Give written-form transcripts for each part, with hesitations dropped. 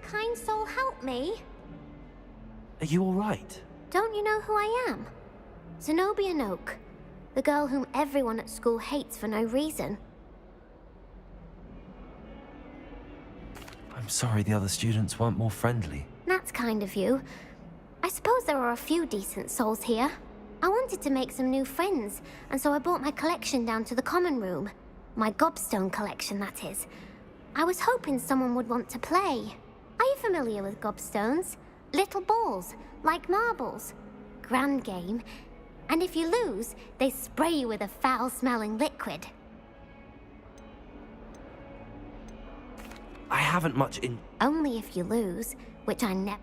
kind soul help me? Are you alright? Don't you know who I am? Zenobia Noak, the girl whom everyone at school hates for no reason. I'm sorry the other students weren't more friendly. That's kind of you. I suppose there are a few decent souls here. I wanted to make some new friends, and so I brought my collection down to the common room. My gobstone collection, that is. I was hoping someone would want to play. Are you familiar with gobstones? Little balls, like marbles. Grand game. And if you lose, they spray you with a foul-smelling liquid. I haven't much in... Only if you lose, which I never...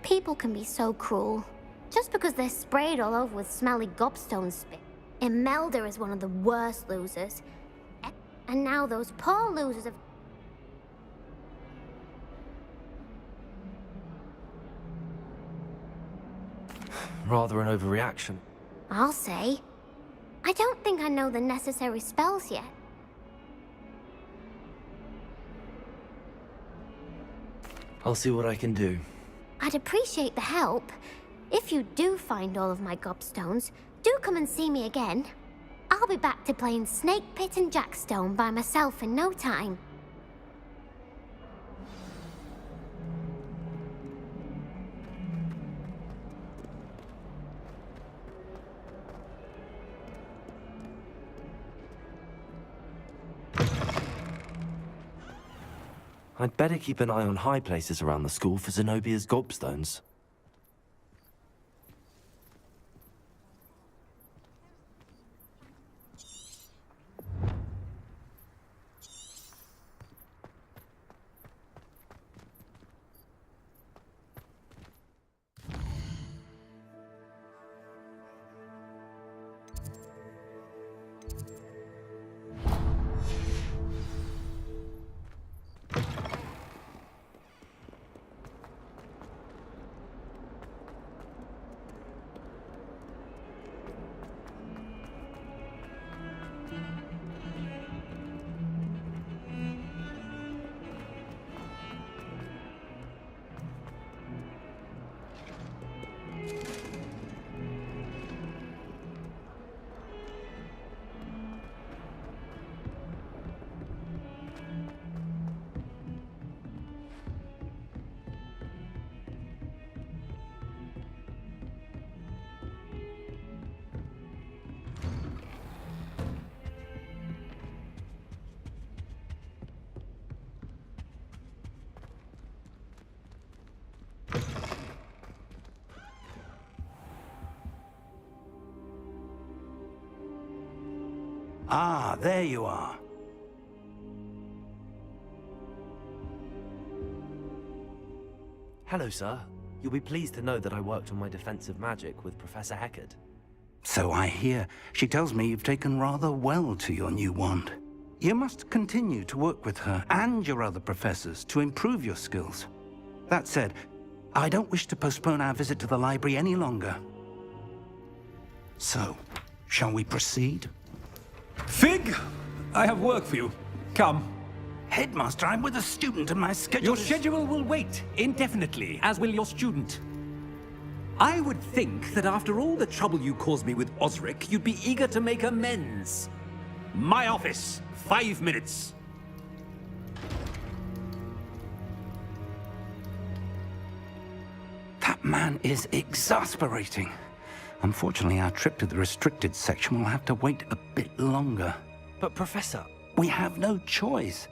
People can be so cruel. Just because they're sprayed all over with smelly gobstone spit. Imelda is one of the worst losers. And now those poor losers have... Rather an overreaction. I'll say. I don't think I know the necessary spells yet. I'll see what I can do. I'd appreciate the help. If you do find all of my gobstones, do come and see me again. I'll be back to playing Snake Pit and Jackstone by myself in no time. I'd better keep an eye on high places around the school for Zenobia's gobstones. Ah, there you are. Hello, sir. You'll be pleased to know that I worked on my defensive magic with Professor Heckard. So I hear. She tells me you've taken rather well to your new wand. You must continue to work with her and your other professors to improve your skills. That said, I don't wish to postpone our visit to the library any longer. So, shall we proceed? Fig! I have work for you. Come. Headmaster, I'm with a student and my schedule Your is... schedule will wait indefinitely, as will your student. I would think that after all the trouble you caused me with Osric, you'd be eager to make amends. My office, 5 minutes. That man is exasperating. Unfortunately, our trip to the restricted section will have to wait a bit longer. But Professor... We have no choice.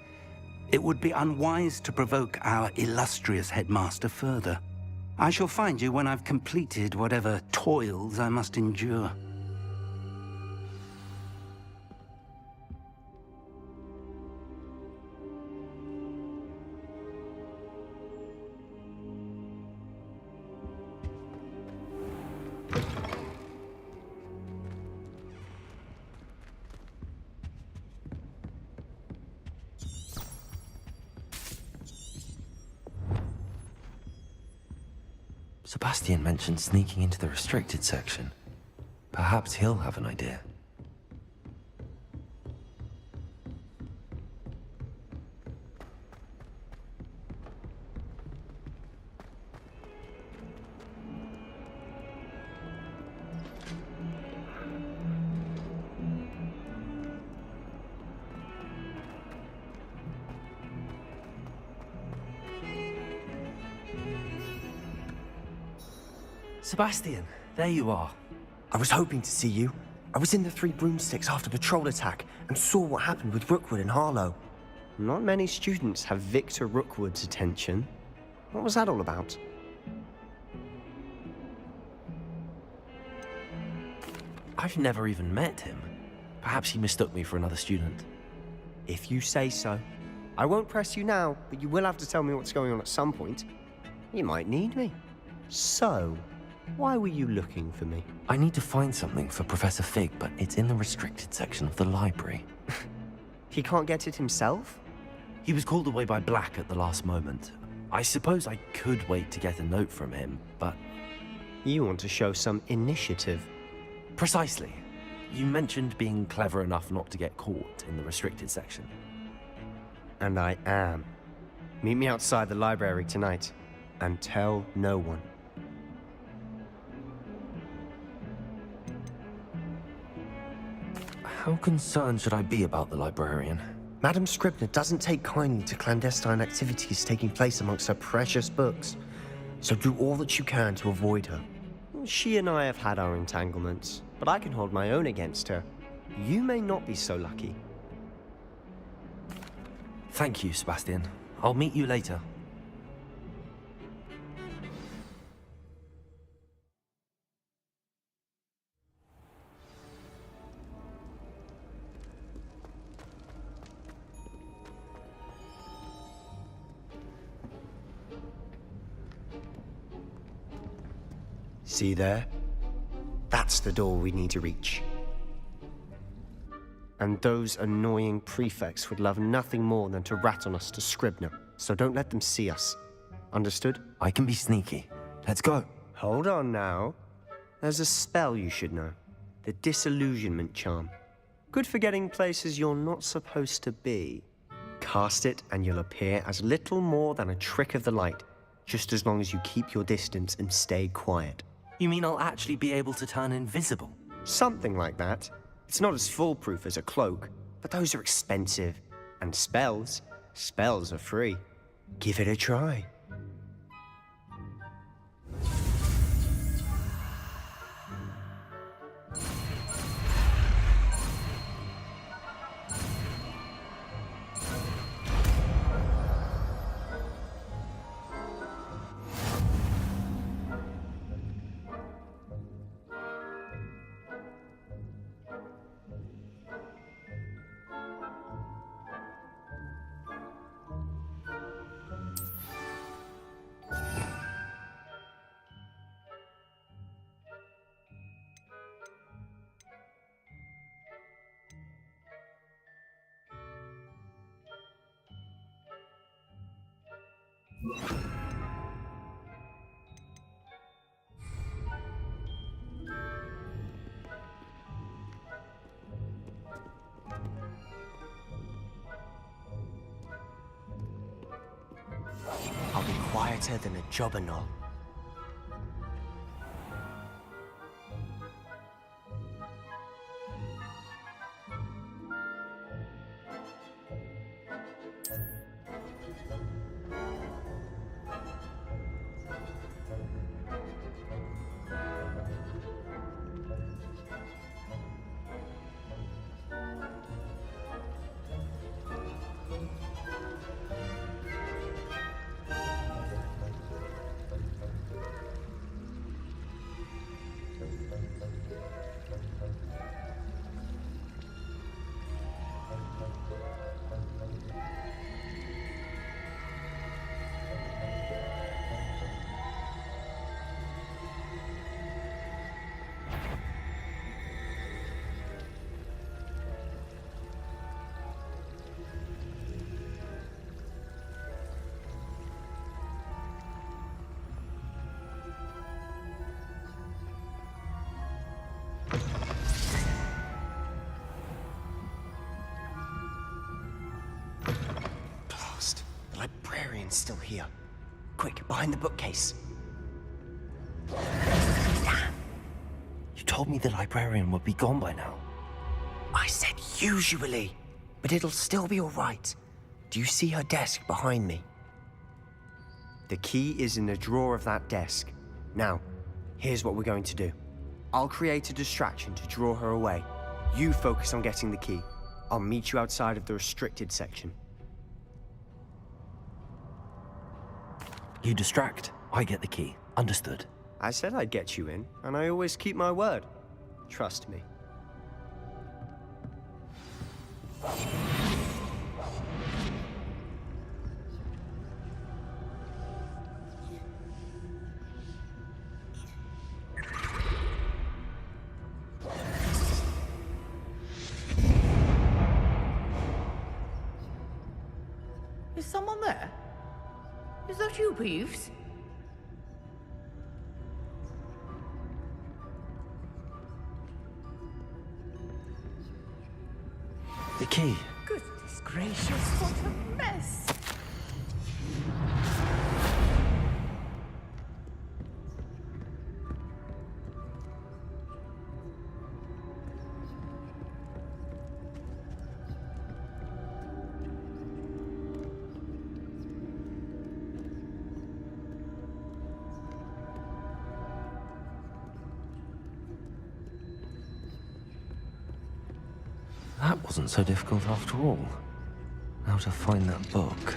It would be unwise to provoke our illustrious headmaster further. I shall find you when I've completed whatever toils I must endure. Sebastian mentioned sneaking into the restricted section. Perhaps he'll have an idea. Sebastian, there you are. I was hoping to see you. I was in the Three Broomsticks after the troll attack and saw what happened with Rookwood and Harlow. Not many students have Victor Rookwood's attention. What was that all about? I've never even met him. Perhaps he mistook me for another student. If you say so. I won't press you now, but you will have to tell me what's going on at some point. You might need me. So, why were you looking for me? I need to find something for Professor Fig, but it's in the restricted section of the library. He can't get it himself? He was called away by Black at the last moment. I suppose I could wait to get a note from him, but... You want to show some initiative. Precisely. You mentioned being clever enough not to get caught in the restricted section. And I am. Meet me outside the library tonight, and tell no one. How concerned should I be about the librarian? Madam Scribner doesn't take kindly to clandestine activities taking place amongst her precious books, so do all that you can to avoid her. She and I have had our entanglements, but I can hold my own against her. You may not be so lucky. Thank you, Sebastian. I'll meet you later. See there? That's the door we need to reach. And those annoying prefects would love nothing more than to rat on us to Scribner, so don't let them see us. Understood? I can be sneaky. Let's go. Hold on now. There's a spell you should know. The Disillusionment Charm. Good for getting places you're not supposed to be. Cast it and you'll appear as little more than a trick of the light, just as long as you keep your distance and stay quiet. You mean I'll actually be able to turn invisible? Something like that. It's not as foolproof as a cloak, but those are expensive. And spells are free. Give it a try. I'll be quieter than a jobberknoll. The librarian's still here. Quick, behind the bookcase. You told me the librarian would be gone by now. I said usually, but it'll still be all right. Do you see her desk behind me? The key is in the drawer of that desk. Now, Here's what we're going to do. I'll create a distraction to draw her away. You focus on getting the key. I'll meet you outside of the restricted section. You distract, I get the key. Understood. I said I'd get you in, and I always keep my word. Trust me. Is someone there? Is that you, Peeves? The key. Goodness gracious, what a mess! That wasn't so difficult after all. How to find that book.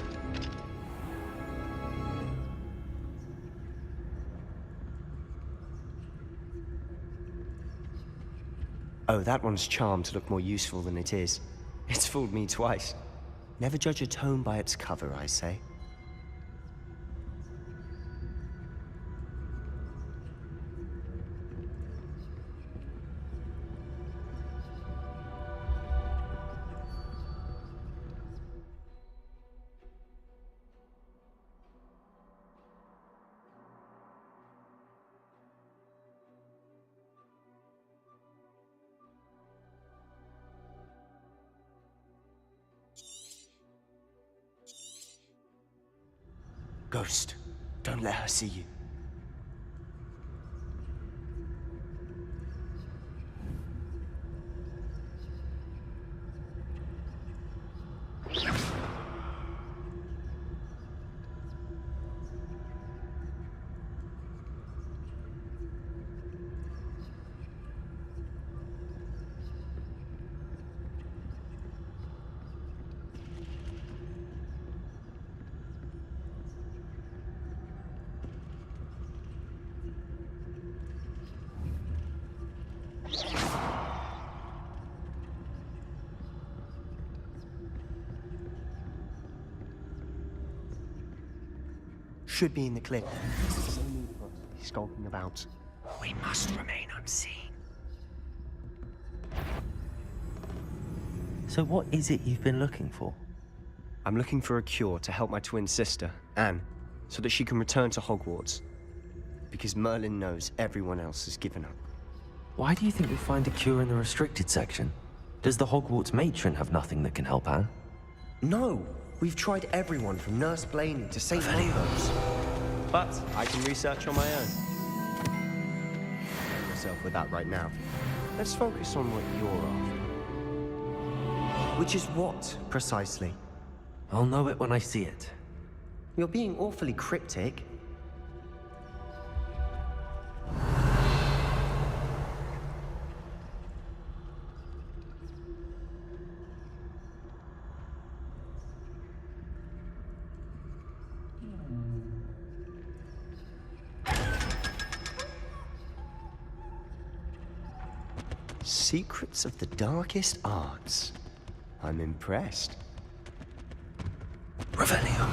Oh, that one's charmed to look more useful than it is. It's fooled me twice. Never judge a tome by its cover, I say. Ghost, don't let her see you. Should be in the clip. There's no need for us to be skulking about. We must remain unseen. So what is it you've been looking for? I'm looking for a cure to help my twin sister, Anne, so that she can return to Hogwarts. Because Merlin knows everyone else has given up. Why do you think we'll find a cure in the restricted section? Does the Hogwarts matron have nothing that can help Anne? No! We've tried everyone from Nurse Blaney to St. Mungo's. But I can research on my own. Don't yourself with that right now. Let's focus on what you're after. Which is what, precisely? I'll know it when I see it. You're being awfully cryptic. Secrets of the darkest arts. I'm impressed. Revelio.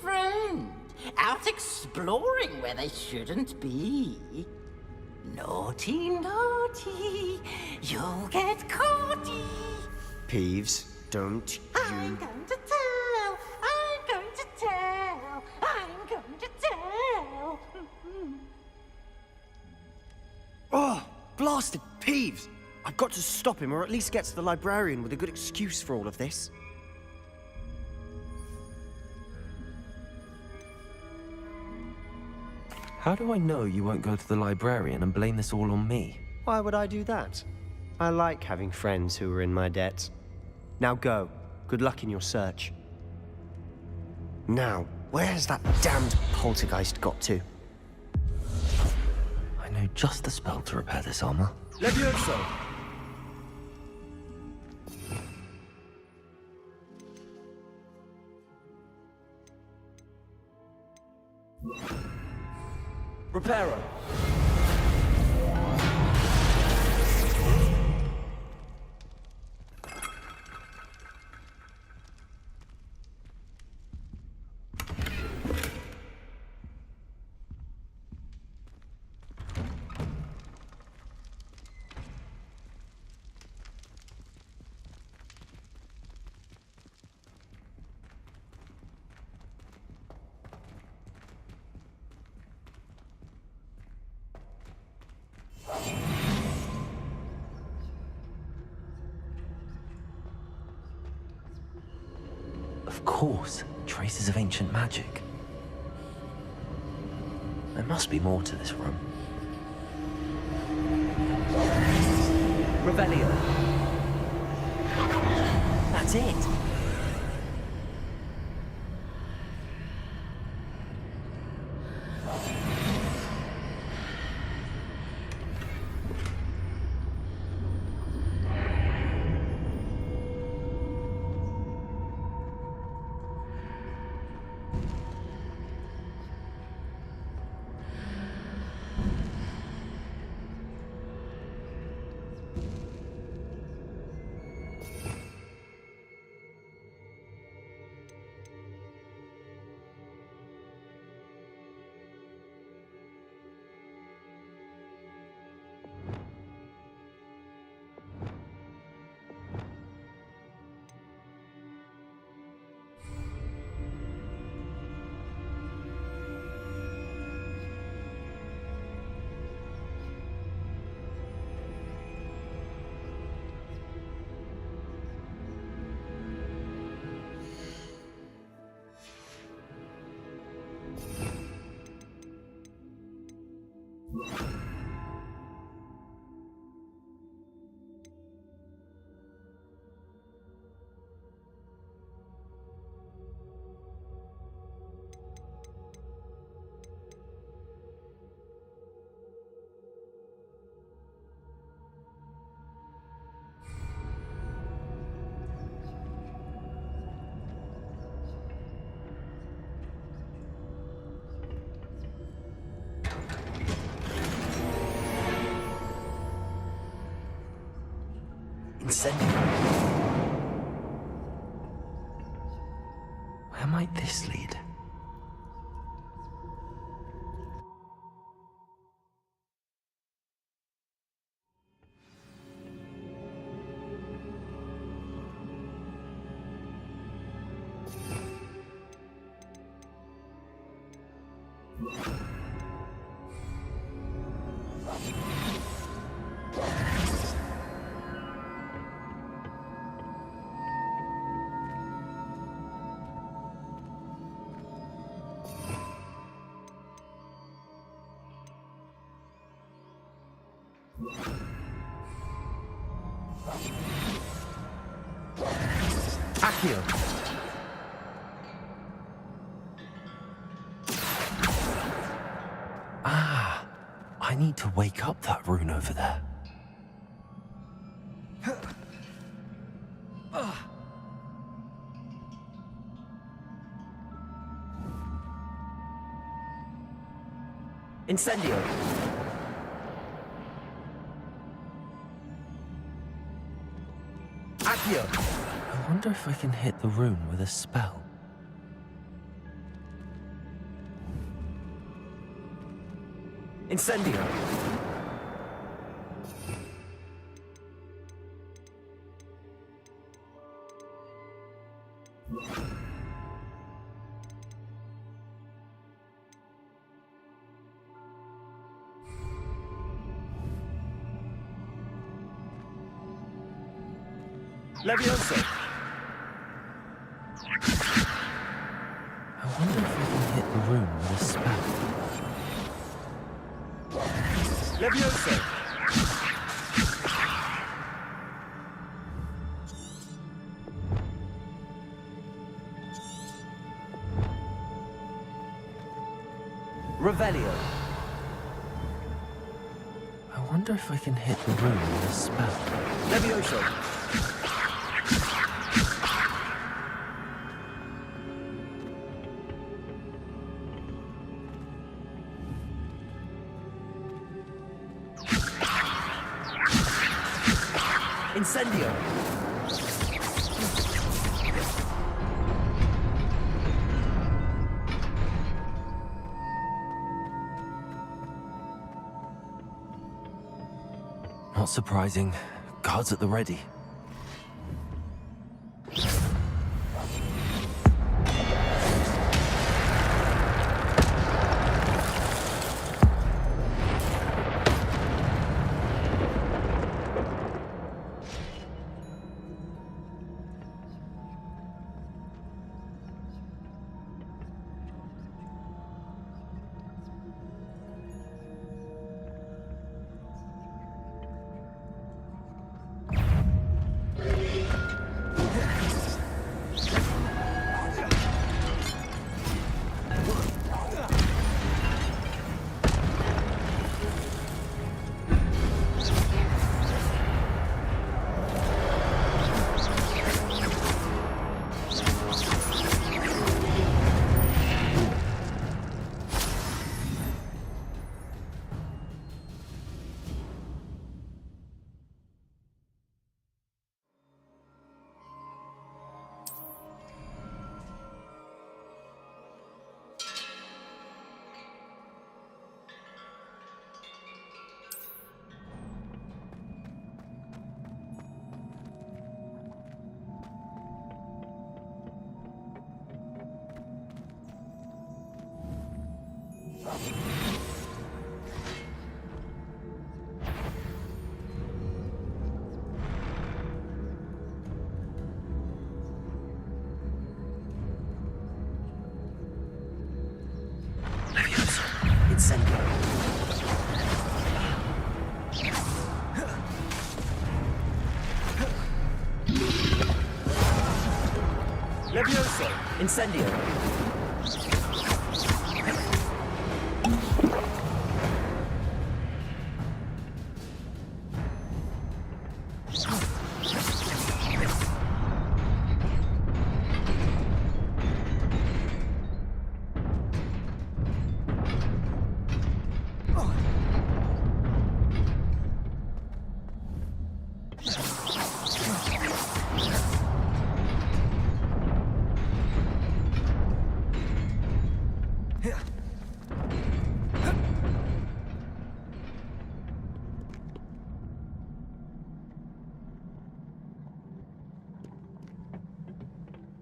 friend, out exploring where they shouldn't be. Naughty, naughty, you'll get caughty. Peeves, don't I'm you... going to tell, I'm going to tell, I'm going to tell. Oh, blasted Peeves! I've got to stop him, or at least get to the librarian with a good excuse for all of this. How do I know you won't go to the librarian and blame this all on me? Why would I do that? I like having friends who are in my debt. Now go. Good luck in your search. Now, where's that damned poltergeist got to? I know just the spell to repair this armor. Levioso! Reparo! Of course, traces of ancient magic. There must be more to this room. Revelio. That's it. Where might this lead? Accio! Ah, I need to wake up that rune over there. Incendio! Accio! I wonder if I can hit the rune with a spell. Incendio! Levioso! I wonder if I can hit the room with a spell. Levioso! Revelio! I wonder if I can hit the room with a spell. Levioso! Incendio! Not surprising. Guards at the ready. Incendio! Levioso! Incendio!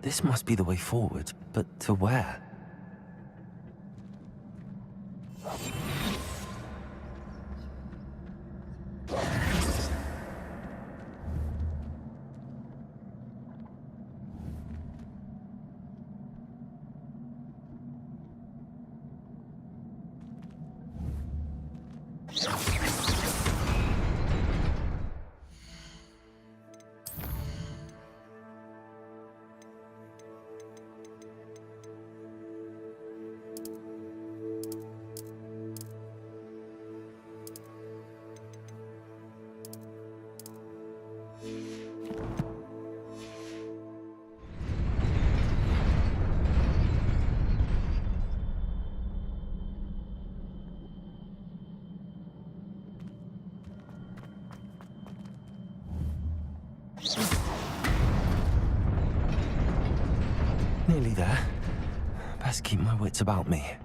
This must be the way forward, but to where? Nearly there. Best keep my wits about me.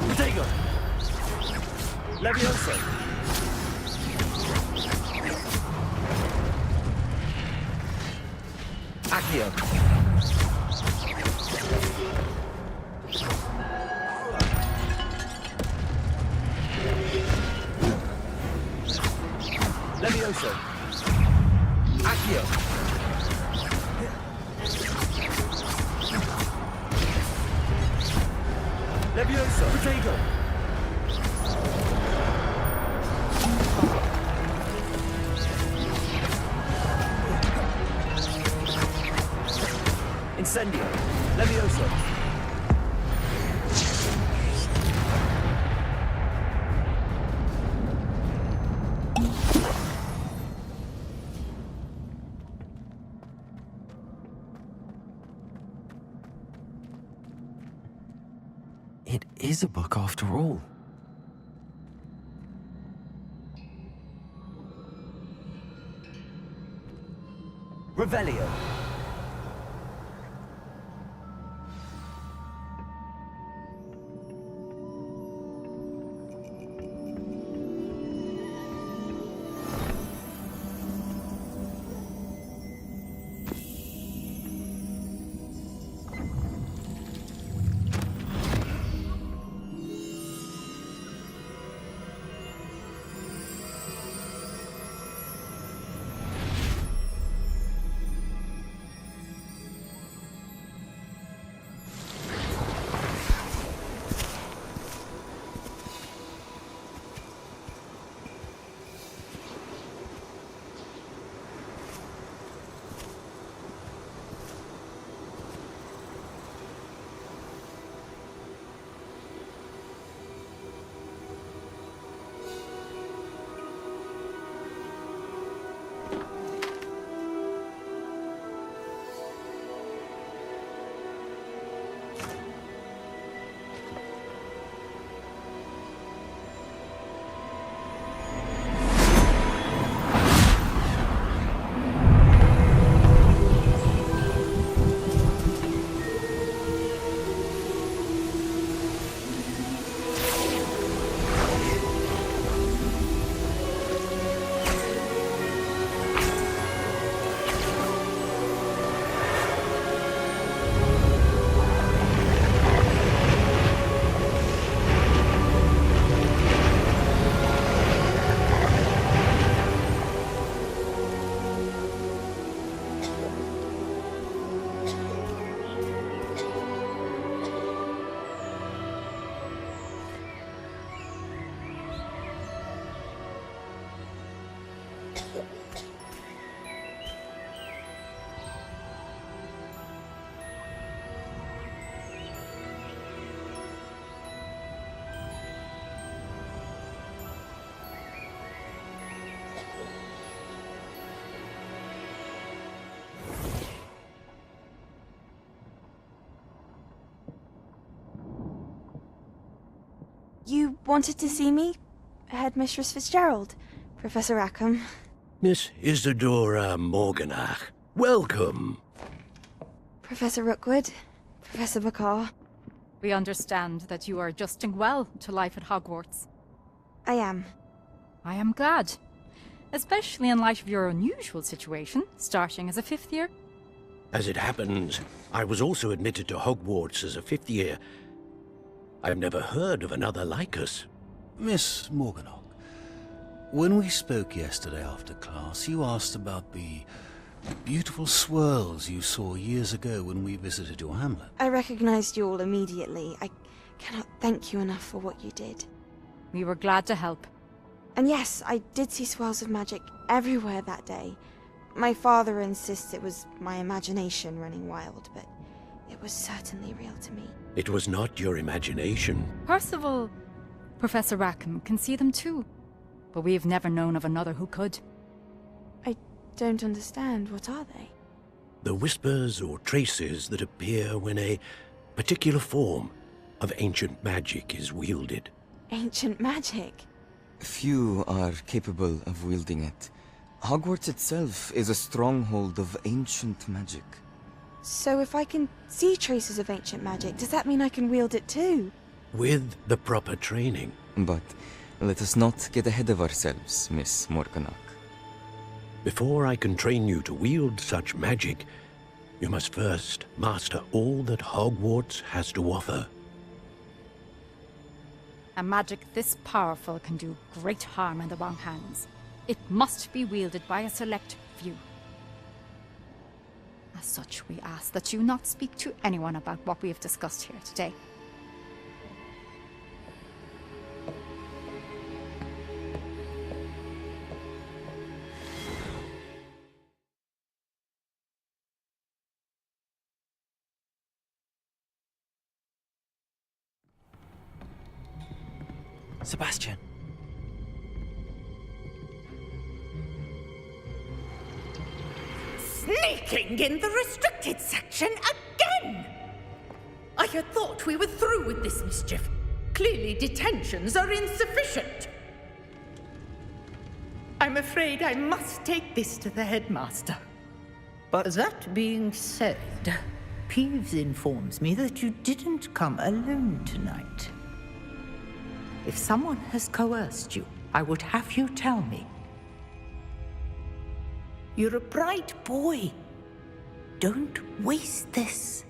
Protego! Levioso! Accio! Levioso! Accio! Levioso! Protego! Incendio! Levioso! It is a book after all. Revelio. You wanted to see me? Headmistress Fitzgerald? Professor Rackham? Miss Isadora Morganach, welcome. Professor Rookwood? Professor Bakar? We understand that you are adjusting well to life at Hogwarts. I am. I am glad. Especially in light of your unusual situation, starting as a fifth year. As it happens, I was also admitted to Hogwarts as a fifth year. I've never heard of another like us. Miss Morganach, when we spoke yesterday after class, you asked about the beautiful swirls you saw years ago when we visited your hamlet. I recognized you all immediately. I cannot thank you enough for what you did. We were glad to help. And yes, I did see swirls of magic everywhere that day. My father insists it was my imagination running wild, but it was certainly real to me. It was not your imagination. Percival, Professor Rackham can see them too. But we've never known of another who could. I don't understand. What are they? The whispers or traces that appear when a particular form of ancient magic is wielded. Ancient magic? Few are capable of wielding it. Hogwarts itself is a stronghold of ancient magic. So if I can see traces of ancient magic, does that mean I can wield it too? With the proper training. But let us not get ahead of ourselves, Miss Morganach. Before I can train you to wield such magic, you must first master all that Hogwarts has to offer. A magic this powerful can do great harm in the wrong hands. It must be wielded by a select few. As such, we ask that you not speak to anyone about what we have discussed here today. Sebastian. Sneaking in the restricted section again! I had thought we were through with this mischief. Clearly detentions are insufficient. I'm afraid I must take this to the headmaster. But That being said, Peeves informs me that you didn't come alone tonight. If someone has coerced you, I would have you tell me. You're a bright boy. Don't waste this.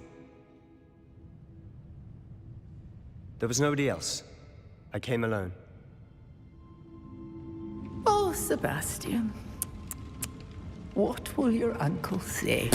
there was nobody else. I came alone. Oh, Sebastian. What will your uncle say?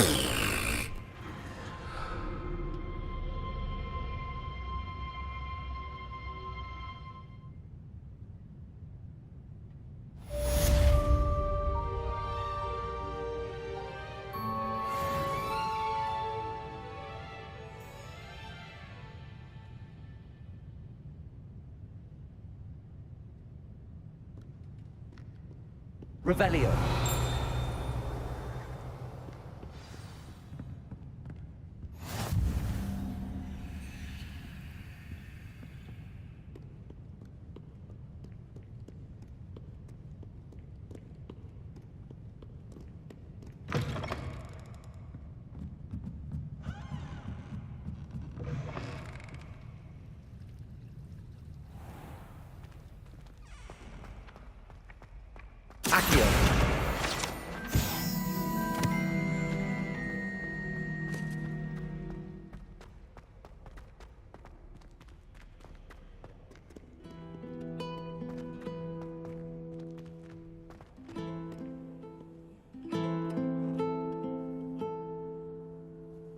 Revelio. Accio.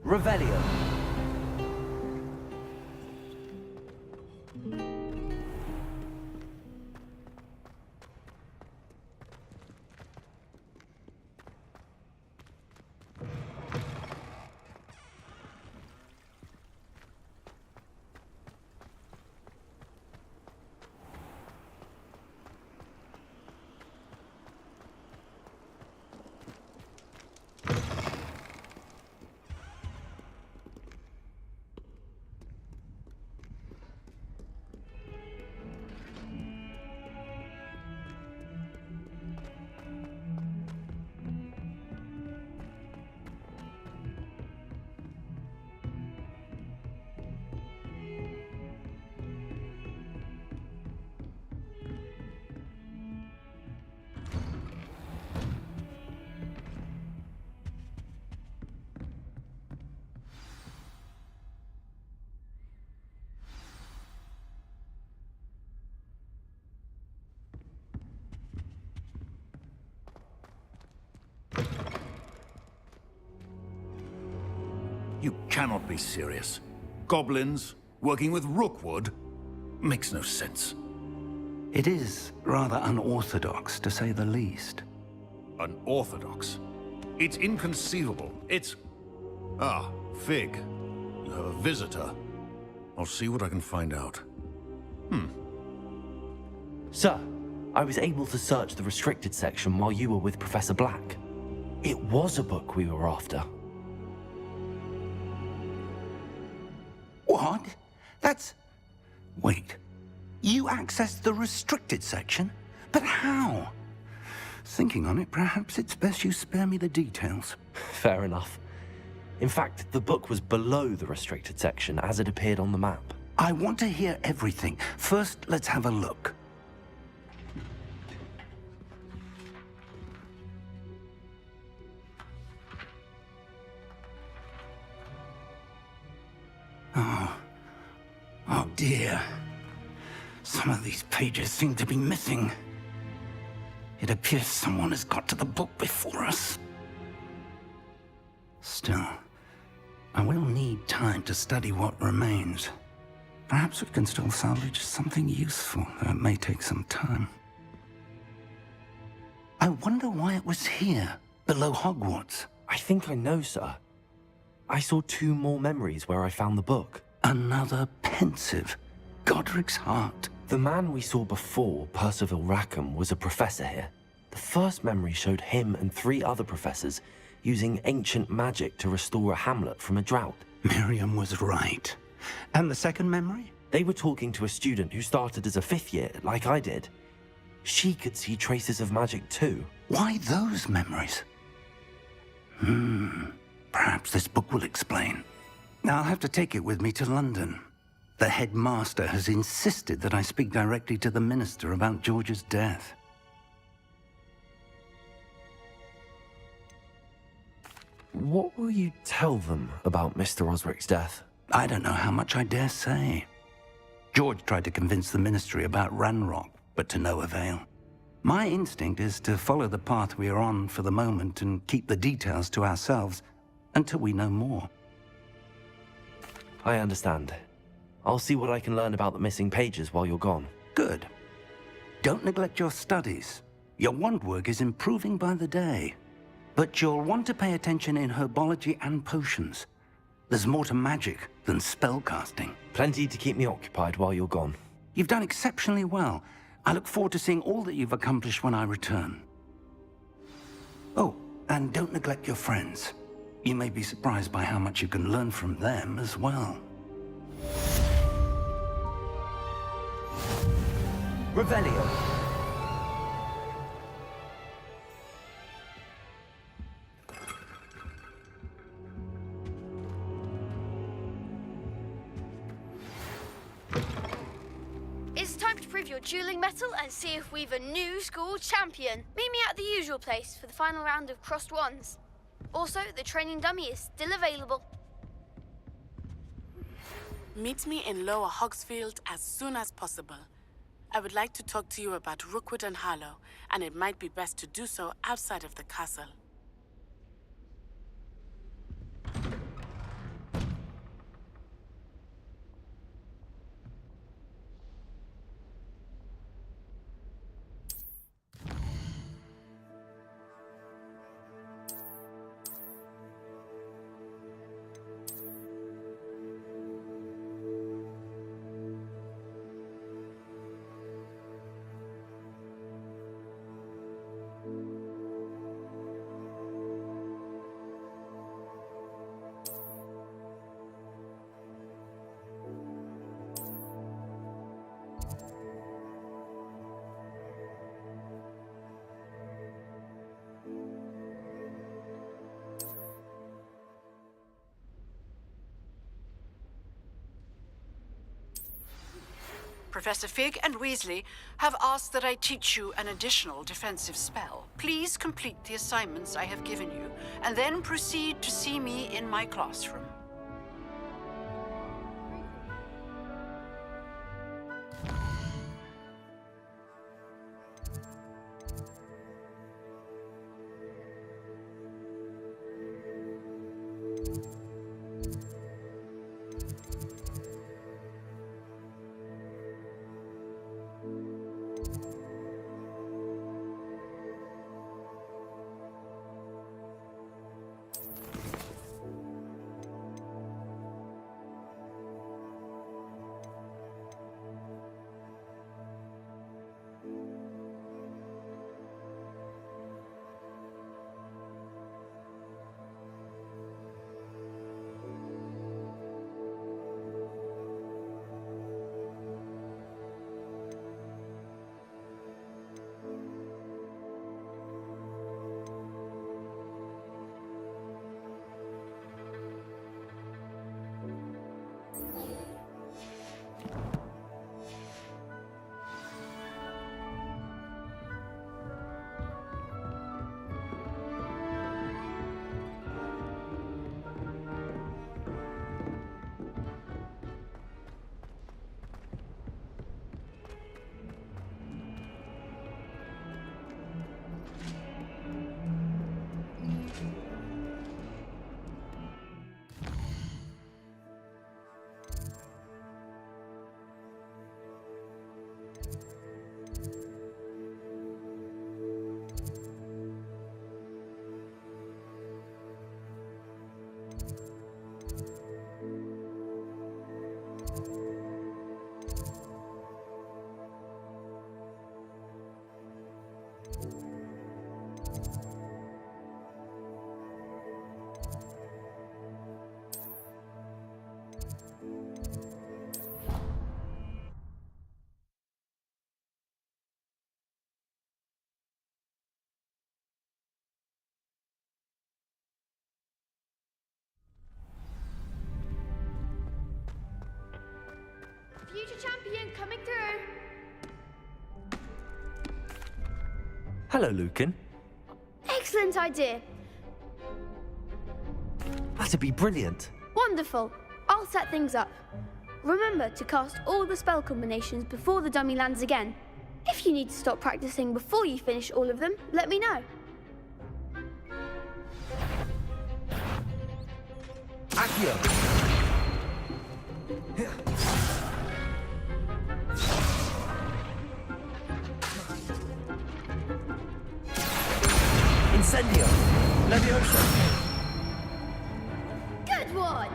Revelio. You cannot be serious. Goblins working with Rookwood? Makes no sense. It is rather unorthodox, to say the least. Unorthodox? It's inconceivable. It's... Ah, Fig. You have a visitor. I'll see what I can find out. Sir, I was able to search the restricted section while you were with Professor Black. It was a book we were after. What? That's... Wait. You accessed the restricted section? But how? Thinking on it, perhaps it's best you spare me the details. Fair enough. In fact, the book was below the restricted section as it appeared on the map. I want to hear everything. First, let's have a look. Oh dear. Some of these pages seem to be missing. It appears someone has got to the book before us. Still, I will need time to study what remains. Perhaps we can still salvage something useful, though it may take some time. I wonder why it was here, below Hogwarts. I think I know, sir. I saw 2 more memories where I found the book. Another pensive. Godric's heart. The man we saw before, Percival Rackham, was a professor here. The first memory showed him and 3 other professors using ancient magic to restore a hamlet from a drought. Miriam was right. And the second memory? They were talking to a student who started as a 5th year, like I did. She could see traces of magic too. Why those memories? Perhaps this book will explain. Now I'll have to take it with me to London. The headmaster has insisted that I speak directly to the minister about George's death. What will you tell them about Mr. Osric's death? I don't know how much I dare say. George tried to convince the ministry about Ranrock, but to no avail. My instinct is to follow the path we are on for the moment and keep the details to ourselves until we know more. I understand. I'll see what I can learn about the missing pages while you're gone. Good. Don't neglect your studies. Your wand work is improving by the day. But you'll want to pay attention in herbology and potions. There's more to magic than spellcasting. Plenty to keep me occupied while you're gone. You've done exceptionally well. I look forward to seeing all that you've accomplished when I return. Oh, and don't neglect your friends. You may be surprised by how much you can learn from them as well. Revelio. It's time to prove your dueling mettle and see if we've a new school champion. Meet me at the usual place for the final round of crossed wands. Also, the training dummy is still available. Meet me in Lower Hogsfield as soon as possible. I would like to talk to you about Rookwood and Harlow, and it might be best to do so outside of the castle. Professor Fig and Weasley have asked that I teach you an additional defensive spell. Please complete the assignments I have given you, and then proceed to see me in my classroom. Future champion coming through. Hello, Lucan. Excellent idea. That'd be brilliant. Wonderful. I'll set things up. Remember to cast all the spell combinations before the dummy lands again. If you need to stop practicing before you finish all of them, let me know. Accio! Incendio! Leviosa! Good one!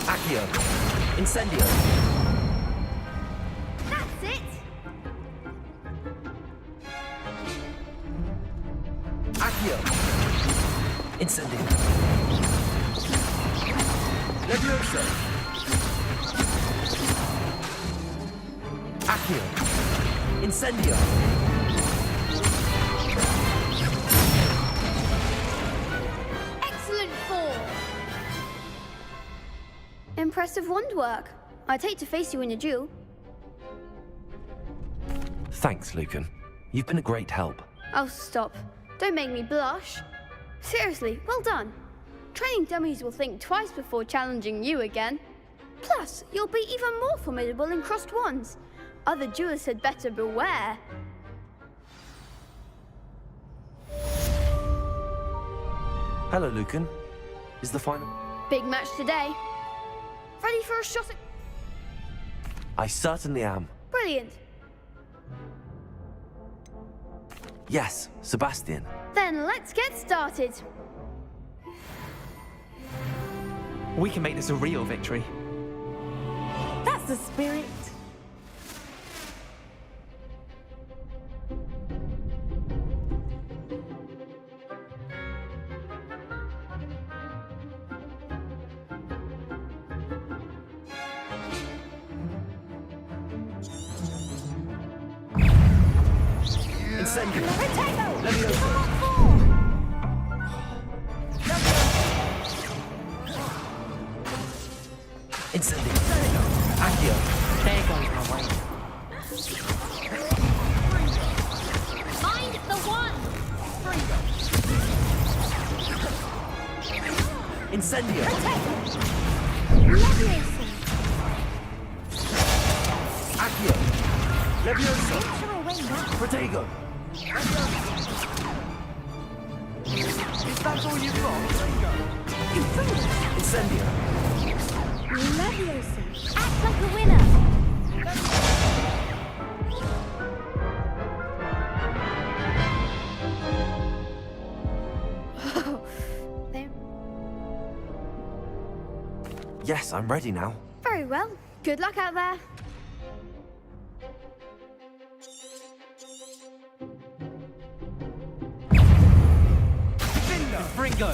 Accio! Incendio! That's it! Accio! Incendio! Leviosa! Accio! Incendio! Excellent form! Impressive wand work. I'd hate to face you in a duel. Thanks, Lucan. You've been a great help. Oh, stop. Don't make me blush. Seriously, well done. Training dummies will think twice before challenging you again. Plus, you'll be even more formidable in crossed wands. Other duelists had better beware. Hello, Lucan. Is the final... Big match today. Ready for a shot at... I certainly am. Brilliant. Yes, Sebastian. Then let's get started. We can make this a real victory. That's the spirit. Incendio! Protego! Leviosa! Incendio! Accio! There goes my way. Mind the one! Incendio! Leviosa! Accio! Leviosa! Try away now. Protego! Is that all you've got? Incendio! Leviosa! Act like a winner! Yes, I'm ready now. Very well. Good luck out there. Fringo!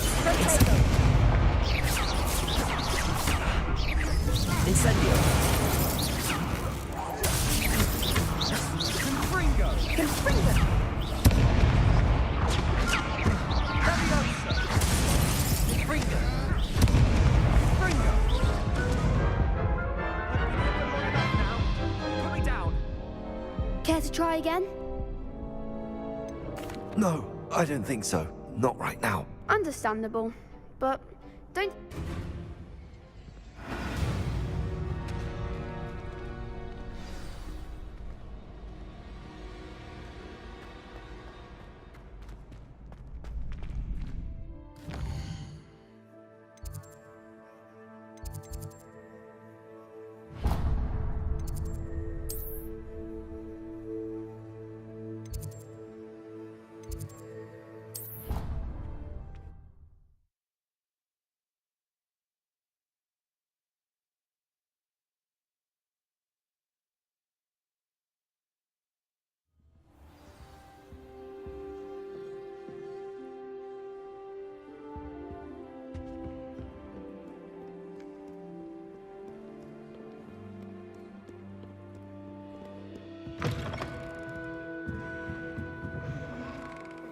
Incendio! Care to try again? No, I don't think so. Not right now. Understandable, but don't...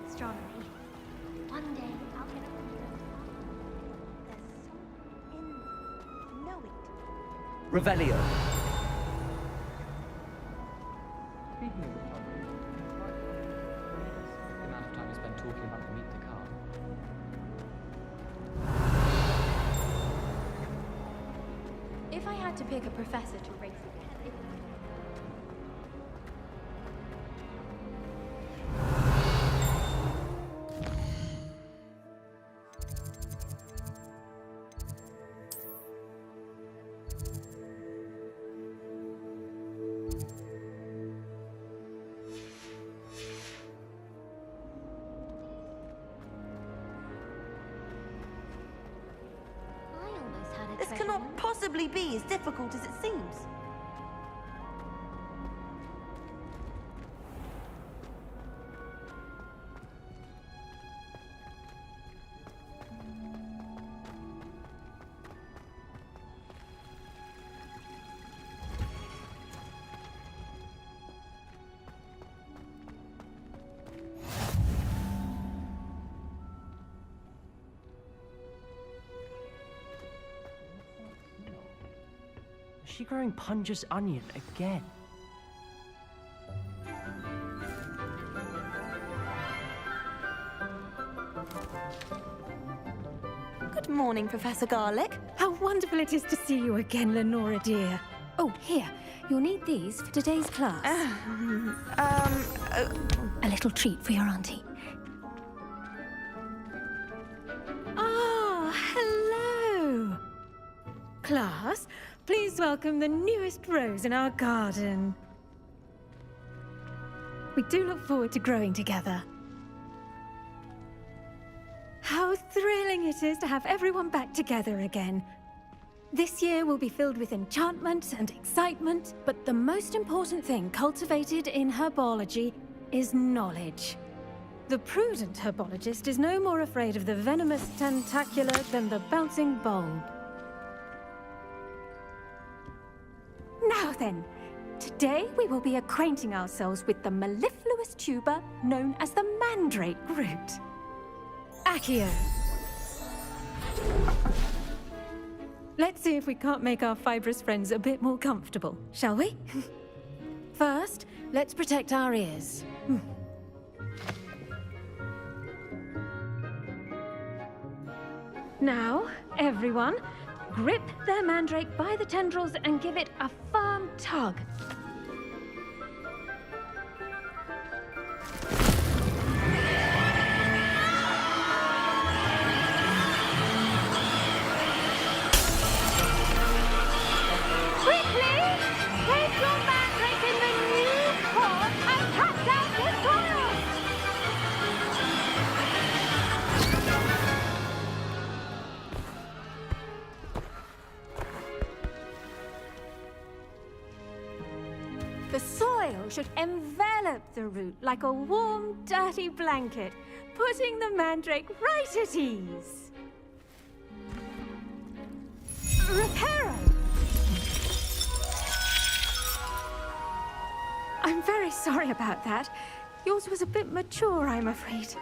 Astronomy. One day I'll get a There's something in know it. Revelio. Speaking of which, the amount of time we spent talking about the meet to come. If I had to pick a professor to race against, This cannot possibly be as difficult as it seems. Is she growing Punja's onion again? Good morning, Professor Garlick. How wonderful it is to see you again, Lenora dear. Oh, here. You'll need these for today's class. A little treat for your auntie. Ah, hello. Class, please welcome the newest rose in our garden. We do look forward to growing together. How thrilling it is to have everyone back together again. This year will be filled with enchantment and excitement, but the most important thing cultivated in herbology is knowledge. The prudent herbologist is no more afraid of the venomous tentacular than the bouncing bulb. Now then, today we will be acquainting ourselves with the mellifluous tuber known as the mandrake root. Accio. Let's see if we can't make our fibrous friends a bit more comfortable, shall we? First, let's protect our ears. Now, everyone, grip their mandrake by the tendrils and give it a firm tug. Quickly! Place your mandrake in the new pot and cut out the soil! The soil should envelop the root like a warm, dirty blanket, putting the mandrake right at ease. Reparo! I'm very sorry about that. Yours was a bit mature, I'm afraid.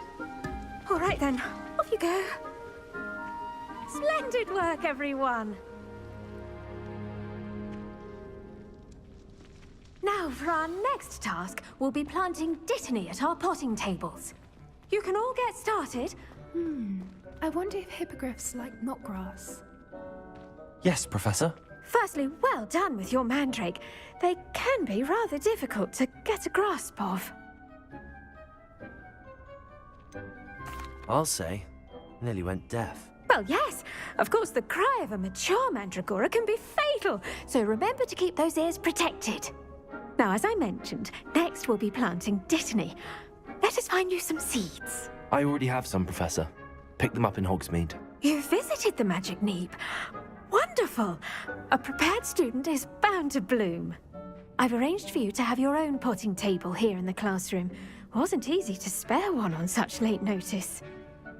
All right then, off you go. Splendid work, everyone. Now, for our next task, we'll be planting Dittany at our potting tables. You can all get started. I wonder if hippogriffs like knotgrass. Yes, Professor. Firstly, well done with your mandrake. They can be rather difficult to get a grasp of. I'll say. Nearly went deaf. Well, yes. Of course, the cry of a mature mandragora can be fatal, so remember to keep those ears protected. Now, as I mentioned, next we'll be planting Dittany. Let us find you some seeds. I already have some, Professor. Picked them up in Hogsmeade. You visited the Magic Neep. Wonderful! A prepared student is bound to bloom. I've arranged for you to have your own potting table here in the classroom. Wasn't easy to spare one on such late notice.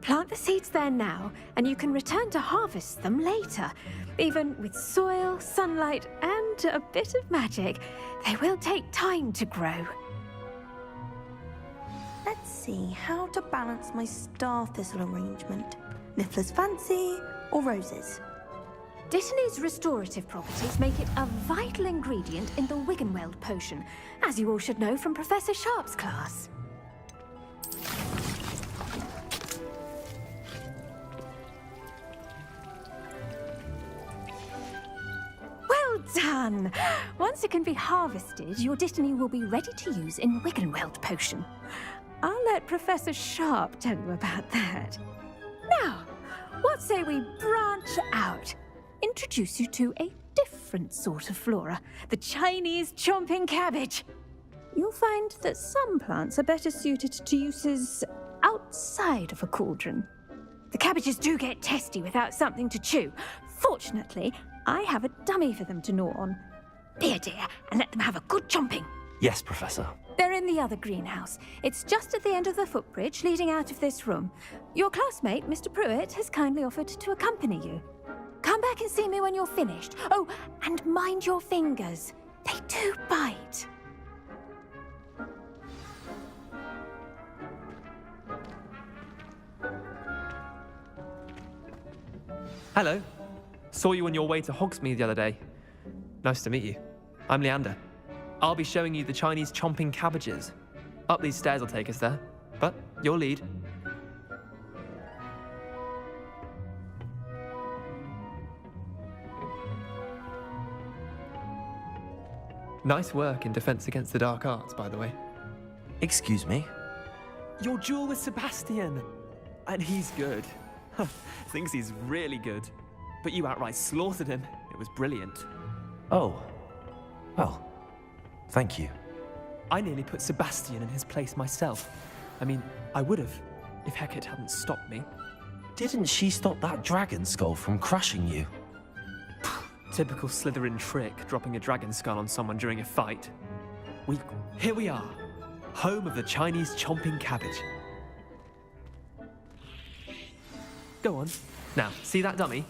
Plant the seeds there now, and you can return to harvest them later. Even with soil, sunlight, and a bit of magic, they will take time to grow. Let's see how to balance my star thistle arrangement. Niffler's fancy or roses? Dittany's restorative properties make it a vital ingredient in the Wiggenweld potion, as you all should know from Professor Sharp's class. Well done! Once it can be harvested, your Dittany will be ready to use in Wiggenweld potion. I'll let Professor Sharp tell you about that. Now, what say we branch out? Introduce you to a different sort of flora, the Chinese chomping cabbage. You'll find that some plants are better suited to uses outside of a cauldron. The cabbages do get testy without something to chew. Fortunately, I have a dummy for them to gnaw on. Be a dear and let them have a good chomping. Yes, Professor. They're in the other greenhouse. It's just at the end of the footbridge leading out of this room. Your classmate, Mr. Pruitt, has kindly offered to accompany you. Come back and see me when you're finished. Oh, and mind your fingers. They do bite. Hello. Saw you on your way to Hogsmeade the other day. Nice to meet you. I'm Leander. I'll be showing you the Chinese chomping cabbages. Up these stairs will take us there, but your lead. Nice work in Defense Against the Dark Arts, by the way. Excuse me? Your duel with Sebastian! And he's good. Thinks he's really good. But you outright slaughtered him. It was brilliant. Oh. Well, thank you. I nearly put Sebastian in his place myself. I mean, I would have, if Hecate hadn't stopped me. Didn't she stop that dragon skull from crushing you? Typical Slytherin trick, dropping a dragon skull on someone during a fight. Here we are, home of the Chinese chomping cabbage. Go on. Now, see that dummy?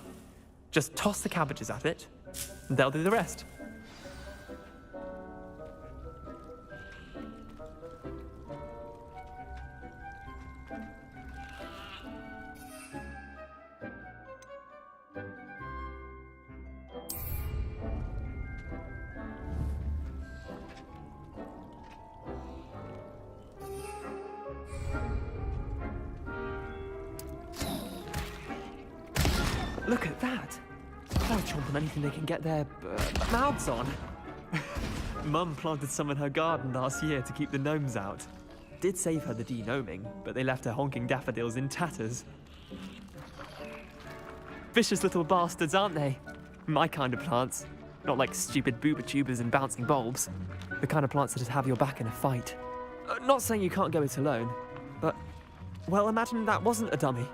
Just toss the cabbages at it, and they'll do the rest. Look at that! They'll chomp on anything they can get their mouths on. Mum planted some in her garden last year to keep the gnomes out. Did save her the de-gnoming, but they left her honking daffodils in tatters. Vicious little bastards, aren't they? My kind of plants. Not like stupid booba tubers and bouncing bulbs. The kind of plants that just have your back in a fight. Not saying you can't go it alone, but, well, imagine that wasn't a dummy.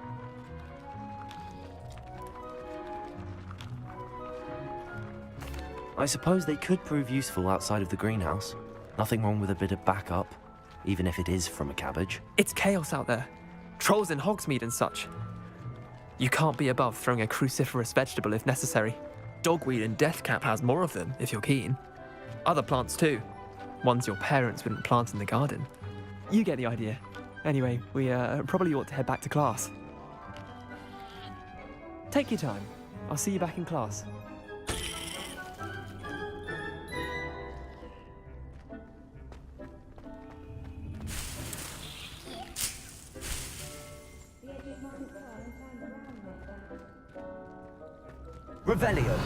I suppose they could prove useful outside of the greenhouse. Nothing wrong with a bit of backup, even if it is from a cabbage. It's chaos out there. Trolls in Hogsmeade and such. You can't be above throwing a cruciferous vegetable if necessary. Dogweed and deathcap has more of them, if you're keen. Other plants too. Ones your parents wouldn't plant in the garden. You get the idea. Anyway, we probably ought to head back to class. Take your time. I'll see you back in class. Revelio.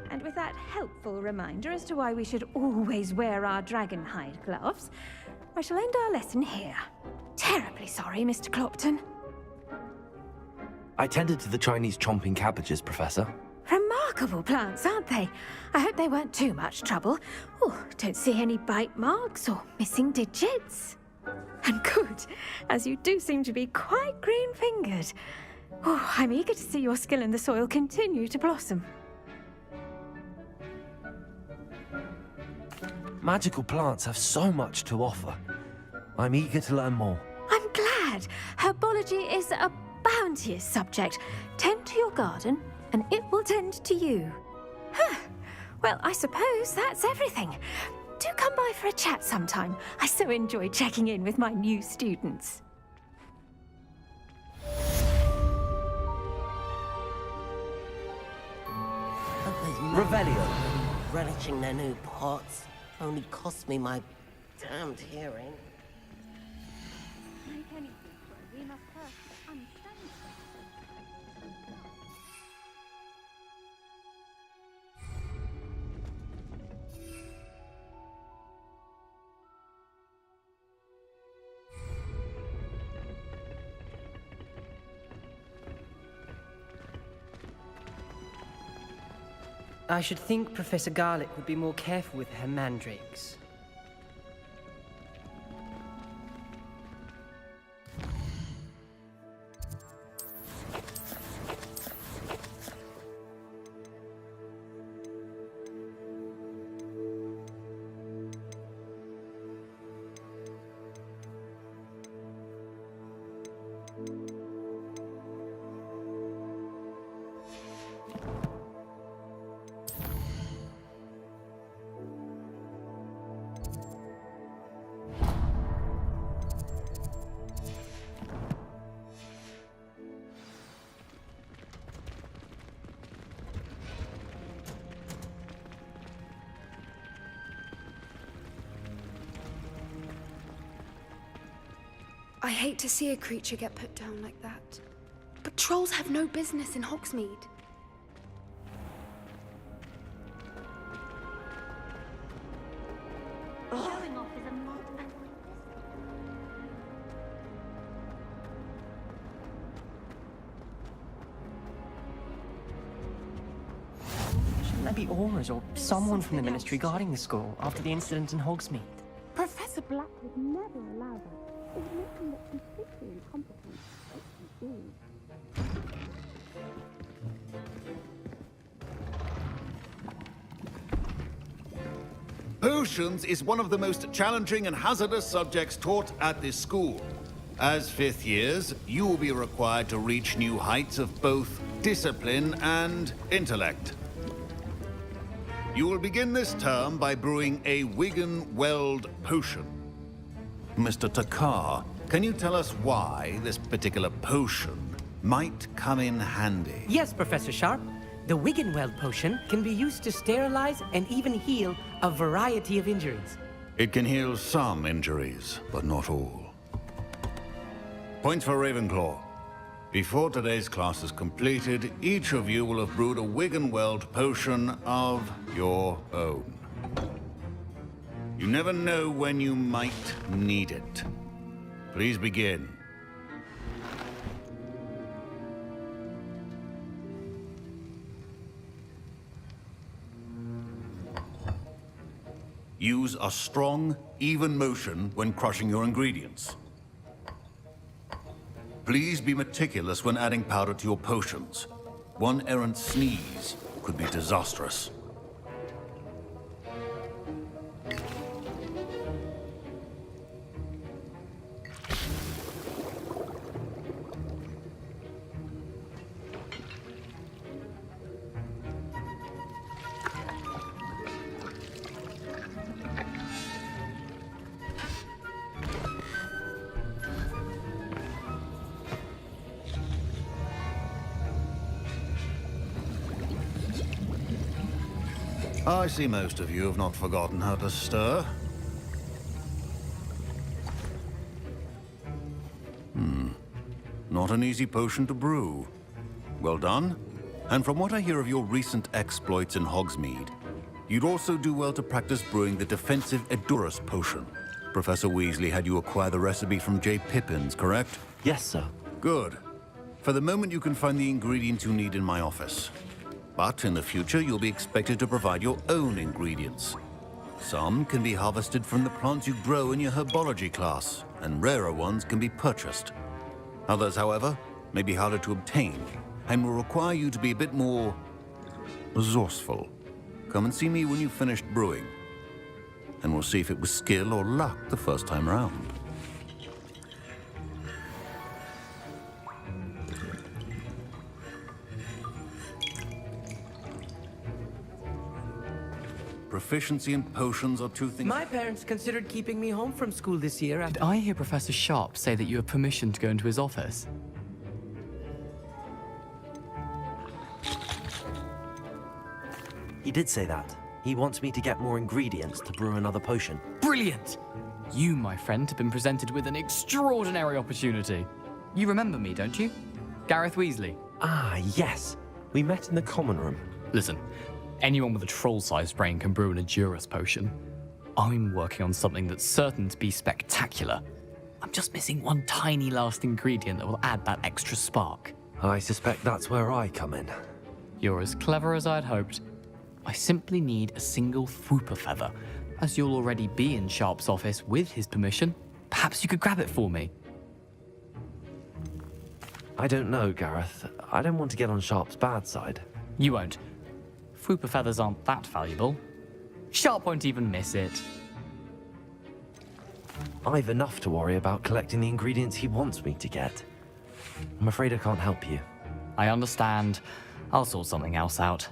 And with that helpful reminder as to why we should always wear our dragon hide gloves, I shall end our lesson here. Terribly sorry, Mr. Clopton. I tended to the Chinese chomping cabbages, Professor. Remarkable plants, aren't they? I hope they weren't too much trouble. Oh, don't see any bite marks or missing digits. And good, as you do seem to be quite green-fingered. Oh, I'm eager to see your skill in the soil continue to blossom. Magical plants have so much to offer. I'm eager to learn more. I'm glad. Herbology is a bounteous subject. Tend to your garden, and it will tend to you. Huh. Well, I suppose that's everything. Do come by for a chat sometime. I so enjoy checking in with my new students. Revelio. Relishing their new pots only cost me my damned hearing. I should think Professor Garlick would be more careful with her mandrakes. I hate to see a creature get put down like that. But trolls have no business in Hogsmeade. Showing off is a mod. Shouldn't there be auras or someone from the Ministry guarding the school after the incident in Hogsmeade? Professor Black would never allow that. It would make him look completely incompetent. Potions is one of the most challenging and hazardous subjects taught at this school. As fifth years, you will be required to reach new heights of both discipline and intellect. You will begin this term by brewing a Wigan-Weld potion. Mr. Takar, can you tell us why this particular potion might come in handy? Yes, Professor Sharp. The Wiggenweld potion can be used to sterilize and even heal a variety of injuries. It can heal some injuries, but not all. Points for Ravenclaw. Before today's class is completed, each of you will have brewed a Wiggenweld potion of your own. You never know when you might need it. Please begin. Use a strong, even motion when crushing your ingredients. Please be meticulous when adding powder to your potions. One errant sneeze could be disastrous. I see most of you have not forgotten how to stir. Not an easy potion to brew. Well done. And from what I hear of your recent exploits in Hogsmeade, you'd also do well to practice brewing the defensive Edurus potion. Professor Weasley had you acquire the recipe from J. Pippins, correct? Yes, sir. Good. For the moment, you can find the ingredients you need in my office. But in the future, you'll be expected to provide your own ingredients. Some can be harvested from the plants you grow in your herbology class, and rarer ones can be purchased. Others, however, may be harder to obtain, and will require you to be a bit more resourceful. Come and see me when you've finished brewing, and we'll see if it was skill or luck the first time around. Proficiency in potions are two things. My parents considered keeping me home from school this year. Did I hear Professor Sharp say that you have permission to go into his office? He did say that. He wants me to get more ingredients to brew another potion. Brilliant! You, my friend, have been presented with an extraordinary opportunity. You remember me, don't you? Gareth Weasley. Ah, yes. We met in the common room. Listen, anyone with a troll-sized brain can brew an Edurus potion. I'm working on something that's certain to be spectacular. I'm just missing one tiny last ingredient that will add that extra spark. I suspect that's where I come in. You're as clever as I'd hoped. I simply need a single Fwooper feather. As you'll already be in Sharp's office with his permission, perhaps you could grab it for me. I don't know, Gareth. I don't want to get on Sharp's bad side. You won't. Fwooper feathers aren't that valuable. Sharp won't even miss it. I've enough to worry about collecting the ingredients he wants me to get. I'm afraid I can't help you. I understand. I'll sort something else out.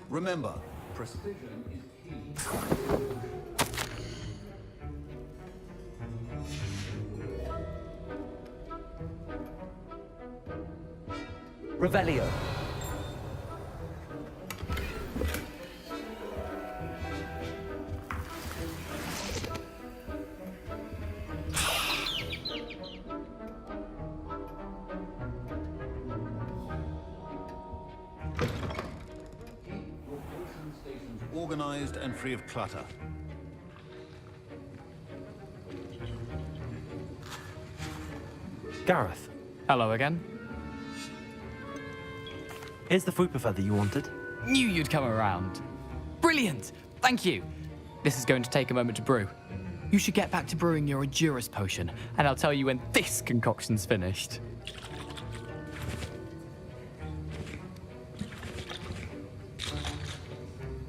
Remember, precision is key. Revelio. Organized and free of clutter. Gareth. Hello again. Here's the Fwooper feather you wanted. Knew you'd come around. Brilliant! Thank you. This is going to take a moment to brew. You should get back to brewing your Edurus potion, and I'll tell you when this concoction's finished.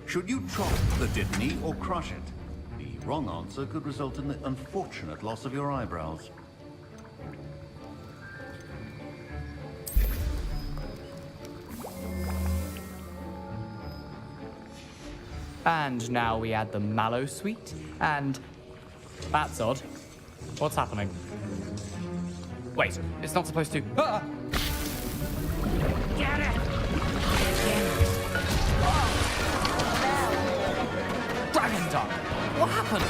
Should you chop the Dittany or crush it? The wrong answer could result in the unfortunate loss of your eyebrows. And now we add the mallow sweet, and... That's odd. What's happening? Wait, it's not supposed to... Ah! Get it! Dragon Duck! What happened?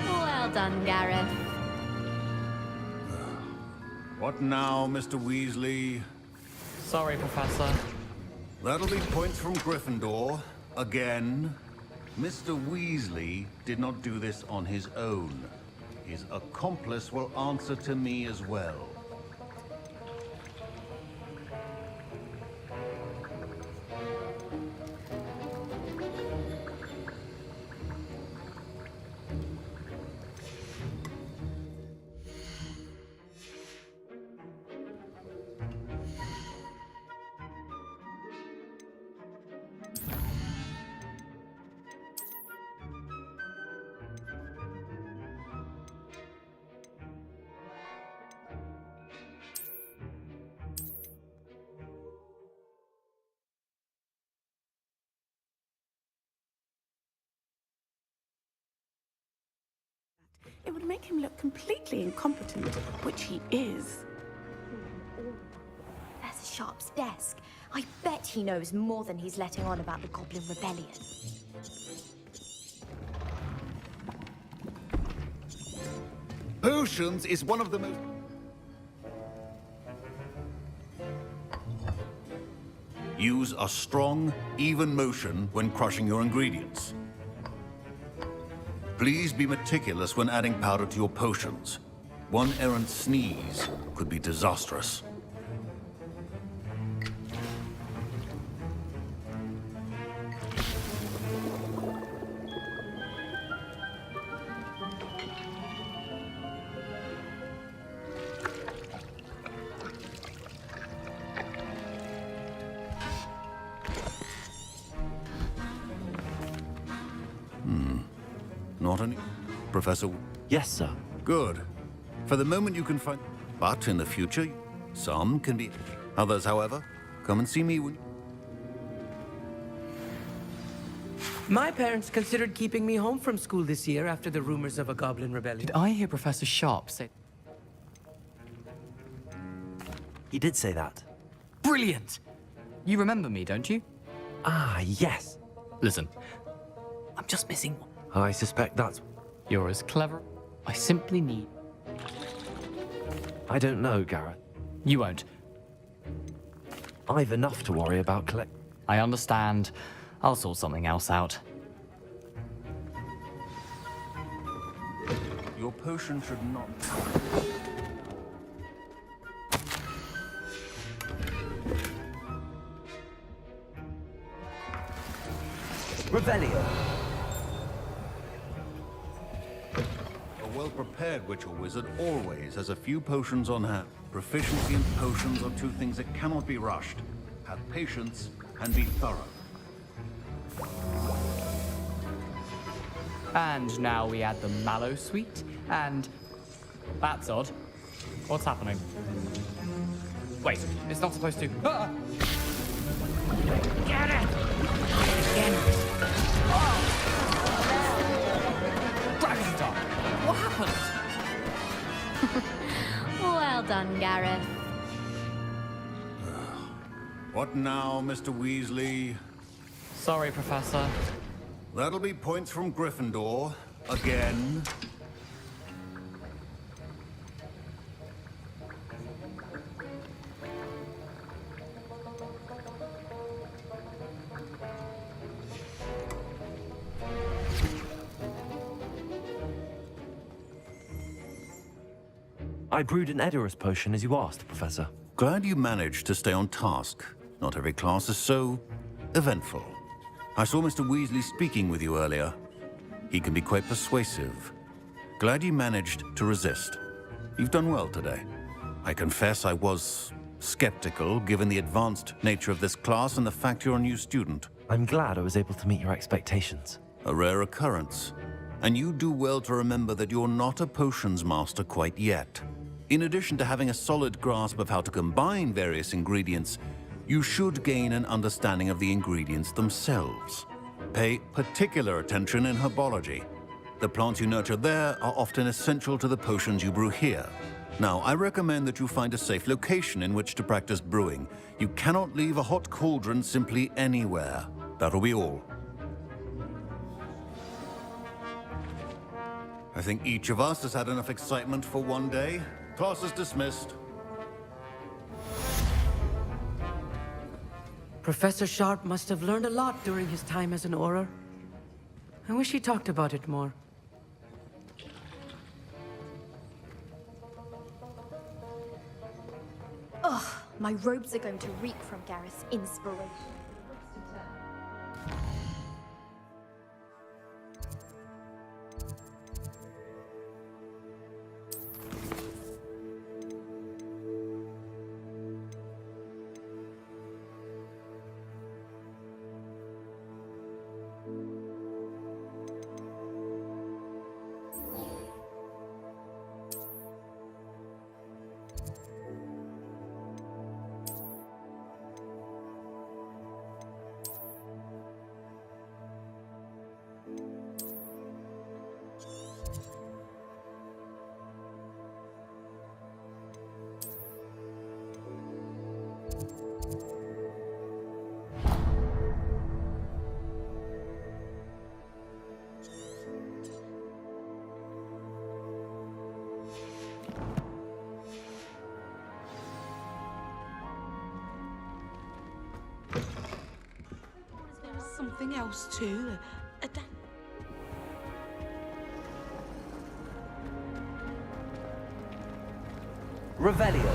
Well done, Gareth. What now, Mr. Weasley? Sorry, Professor. That'll be points from Gryffindor. Again. Mr. Weasley did not do this on his own. His accomplice will answer to me as well. It would make him look completely incompetent, which he is. Professor Sharp's desk. I bet he knows more than he's letting on about the Goblin Rebellion. Potions is one of the most... Use a strong, even motion when crushing your ingredients. Please be meticulous when adding powder to your potions. One errant sneeze could be disastrous. Not any... Professor... Yes, sir. Good. For the moment you can find... But in the future, some can be... Others, however, come and see me when... My parents considered keeping me home from school this year after the rumors of a Goblin Rebellion. Did I hear Professor Sharp say... He did say that. Brilliant! You remember me, don't you? Ah, yes. Listen, I'm just missing one. I suspect that's... You're as clever. I simply need... I don't know, Gareth. You won't. I've enough to worry about collect... I understand. I'll sort something else out. Your potion should not... Revelio. A well-prepared witch or wizard always has a few potions on hand. Proficiency in potions are two things that cannot be rushed. Have patience and be thorough. And now we add the mallow sweet, and... That's odd. What's happening? Wait, it's not supposed to... Ah! Get it! Again. Dragon Dog! What happened? Well done, Gareth. What now, Mr. Weasley? Sorry, Professor. That'll be points from Gryffindor. Again. I brewed an Edorus potion as you asked, Professor. Glad you managed to stay on task. Not every class is so... eventful. I saw Mr. Weasley speaking with you earlier. He can be quite persuasive. Glad you managed to resist. You've done well today. I confess I was skeptical, given the advanced nature of this class and the fact you're a new student. I'm glad I was able to meet your expectations. A rare occurrence. And you do well to remember that you're not a potions master quite yet. In addition to having a solid grasp of how to combine various ingredients, you should gain an understanding of the ingredients themselves. Pay particular attention in herbology. The plants you nurture there are often essential to the potions you brew here. Now, I recommend that you find a safe location in which to practice brewing. You cannot leave a hot cauldron simply anywhere. That'll be all. I think each of us has had enough excitement for one day. Class is dismissed. Professor Sharp must have learned a lot during his time as an Auror. I wish he talked about it more. Ugh, my robes are going to reek from Gareth's inspiration. There was something else too. Revelio.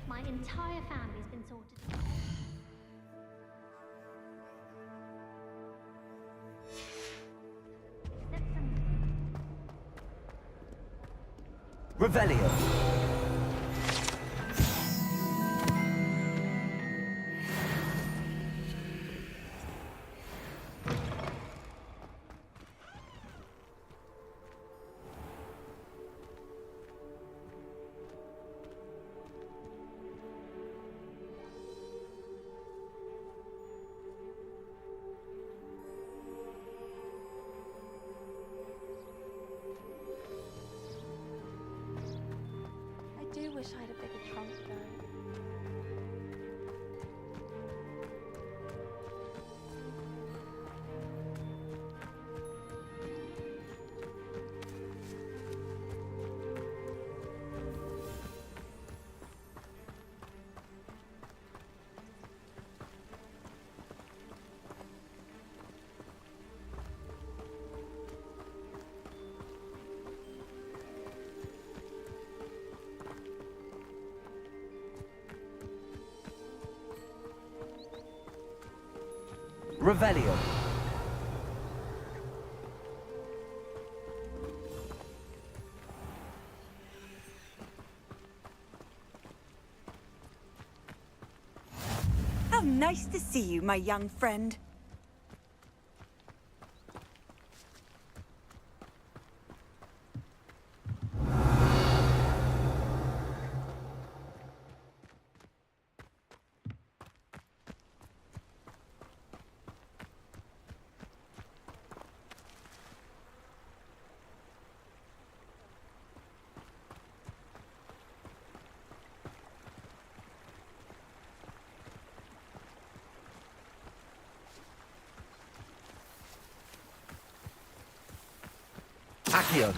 My entire family's been sorted. Revelio. I do wish I had a bigger trunk, though. Revelio. How nice to see you, my young friend. Accio.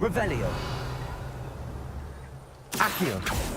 Revelio. Accio.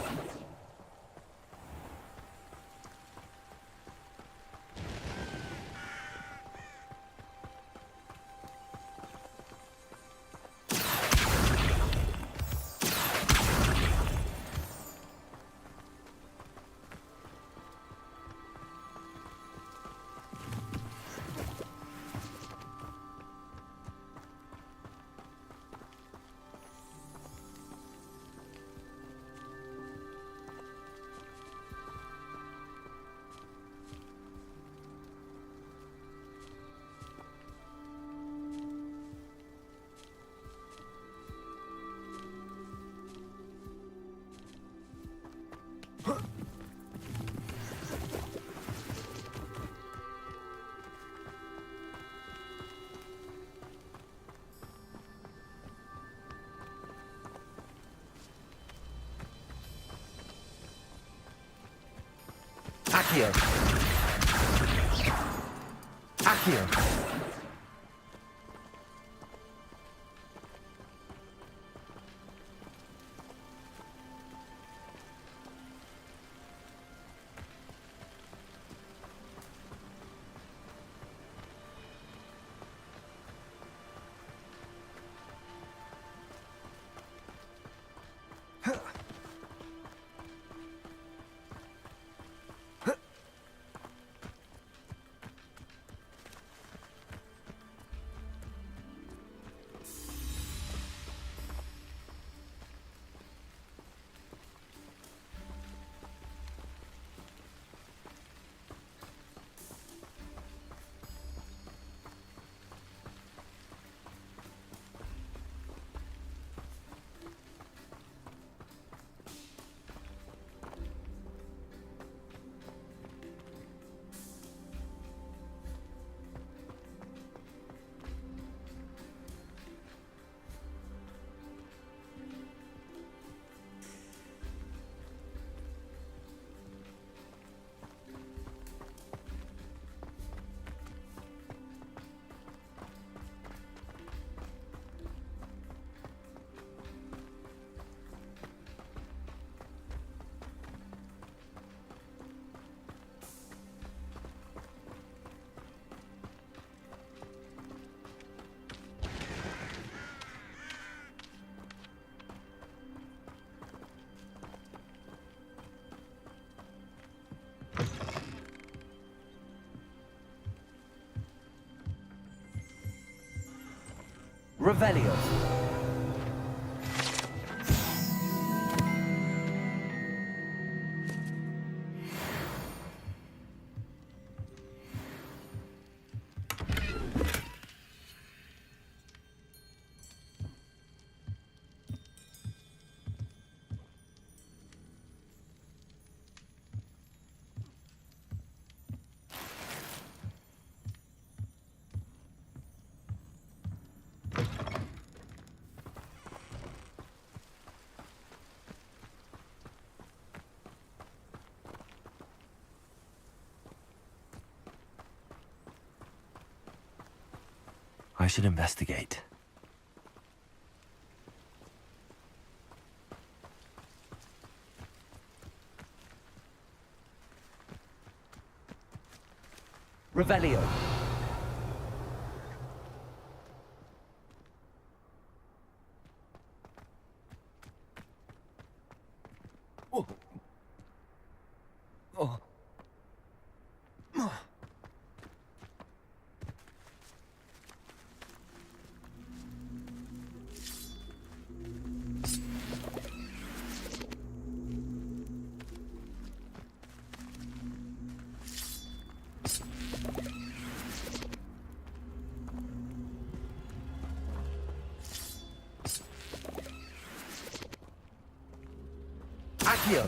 Accio. Accio. Revelio. I should investigate. Revelio. Oh. Oh. Accio.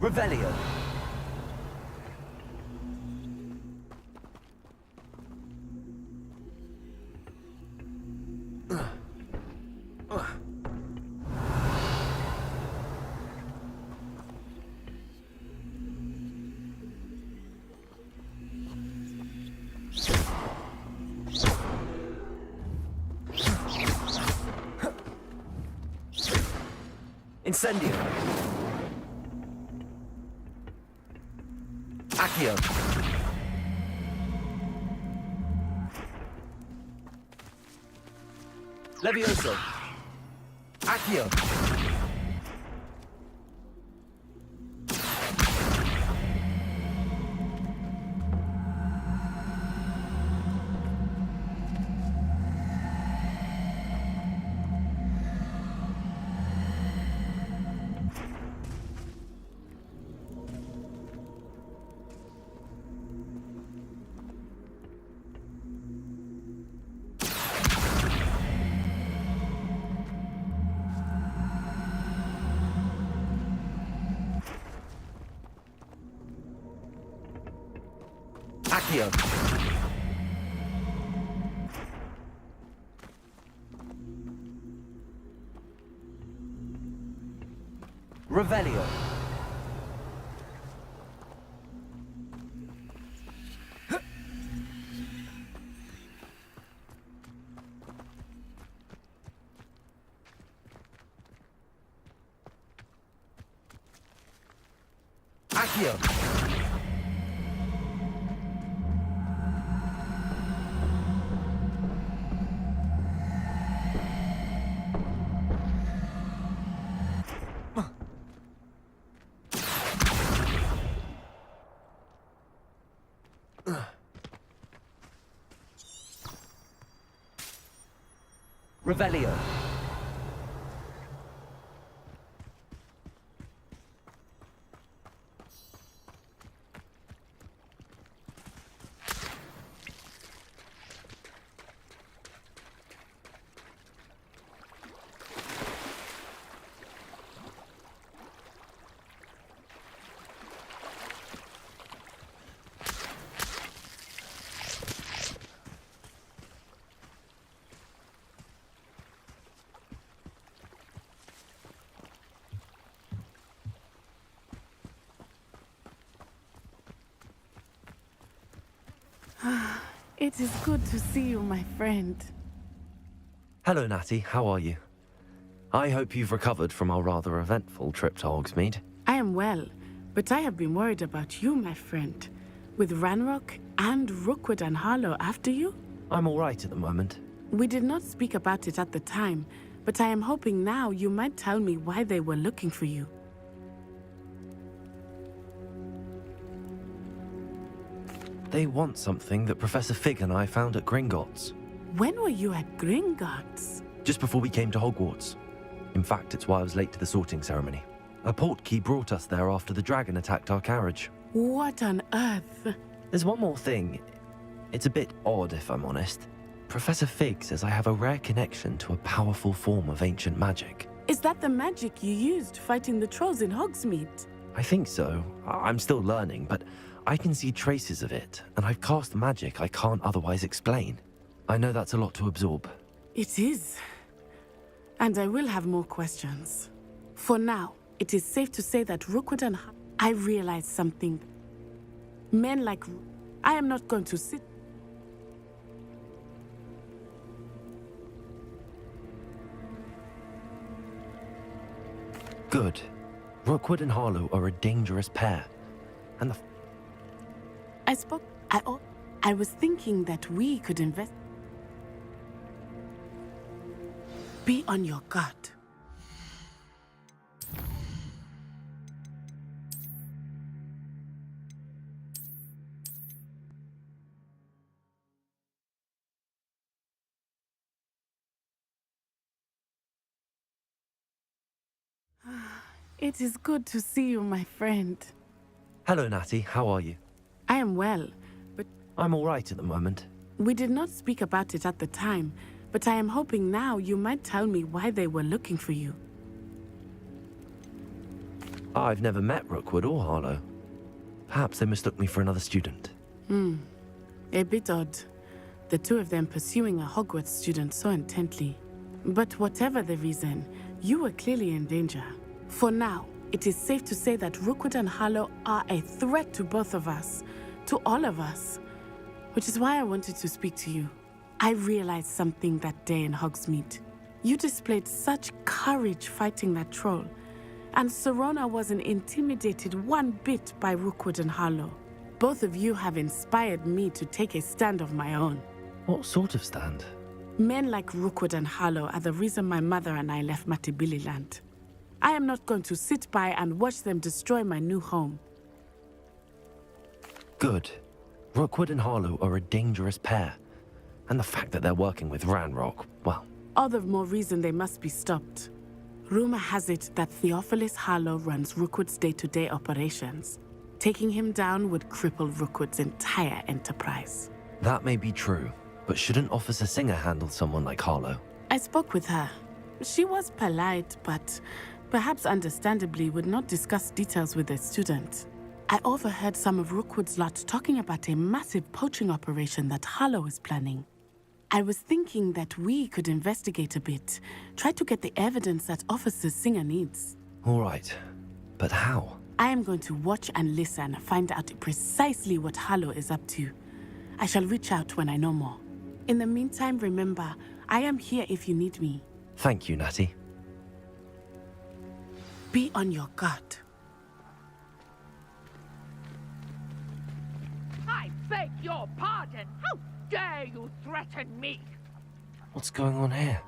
Revelio. Incendio. Accio. Levioso. Accio. Accio. Revelio. Accio. Revelio. It is good to see you, my friend. Hello, Natty. How are you? I hope you've recovered from our rather eventful trip to Hogsmeade. I am well, but I have been worried about you, my friend. With Ranrock and Rookwood and Harlow after you? I'm all right at the moment. We did not speak about it at the time, but I am hoping now you might tell me why they were looking for you. They want something that Professor Fig and I found at Gringotts. When were you at Gringotts? Just before we came to Hogwarts. In fact, it's why I was late to the sorting ceremony. A portkey brought us there after the dragon attacked our carriage. What on earth? There's one more thing. It's a bit odd, if I'm honest. Professor Fig says I have a rare connection to a powerful form of ancient magic. Is that the magic you used fighting the trolls in Hogsmeade? I think so. I'm still learning, but I can see traces of it, and I've cast magic I can't otherwise explain. I know that's a lot to absorb. It is. And I will have more questions. For now, it is safe to say that Rookwood and I realized something. Men like I am not going to sit. Good. Rookwood and Harlow are a dangerous pair. And the... I was thinking that we could invest. Be on your guard. It is good to see you, my friend. Hello, Natty. How are you? I am well, but... I'm all right at the moment. We did not speak about it at the time, but I am hoping now you might tell me why they were looking for you. I've never met Rookwood or Harlow. Perhaps they mistook me for another student. A bit odd. The two of them pursuing a Hogwarts student so intently. But whatever the reason, you were clearly in danger. For now, it is safe to say that Rookwood and Harlow are a threat to both of us, to all of us. Which is why I wanted to speak to you. I realized something that day in Hogsmeade. You displayed such courage fighting that troll, and Serona wasn't intimidated one bit by Rookwood and Harlow. Both of you have inspired me to take a stand of my own. What sort of stand? Men like Rookwood and Harlow are the reason my mother and I left Matibililand. I am not going to sit by and watch them destroy my new home. Good. Rookwood and Harlow are a dangerous pair. And the fact that they're working with Ranrock, well... All the more reason they must be stopped. Rumor has it that Theophilus Harlow runs Rookwood's day-to-day operations. Taking him down would cripple Rookwood's entire enterprise. That may be true, but shouldn't Officer Singer handle someone like Harlow? I spoke with her. She was polite, but perhaps understandably would not discuss details with a student. I overheard some of Rookwood's lot talking about a massive poaching operation that Harlow is planning. I was thinking that we could investigate a bit, try to get the evidence that Officer Singer needs. All right, but how? I am going to watch and listen, find out precisely what Harlow is up to. I shall reach out when I know more. In the meantime, remember, I am here if you need me. Thank you, Natty. Be on your guard. I beg your pardon. How dare you threaten me? What's going on here?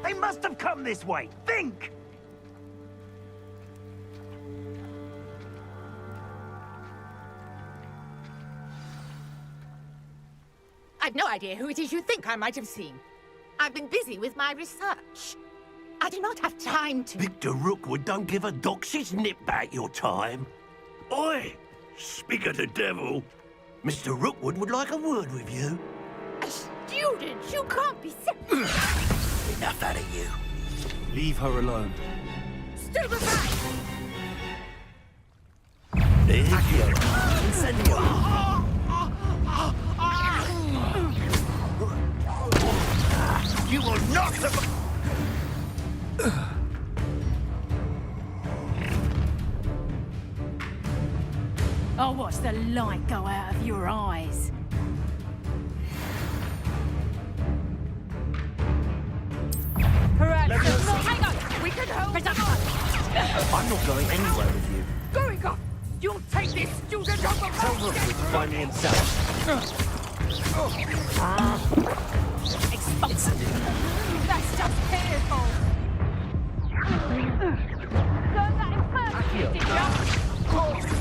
They must have come this way. Think! I've no idea who it is you think I might have seen. I've been busy with my research. I do not have time to... Victor Rookwood don't give a doxy's nip back your time. Oi! Speak of the devil. Mr. Rookwood would like a word with you. A student? You can't be... Enough out of you. Leave her alone. Stand aside! There you go. Incendio. You will not survive. I'll watch the light go out of your eyes. Hang on! We can hold it on! I'm not going anywhere with you. Going up! You'll take this student off the Tell Rookwood to find me himself. Expensive. That's just pitiful. Learn that in person, did ya?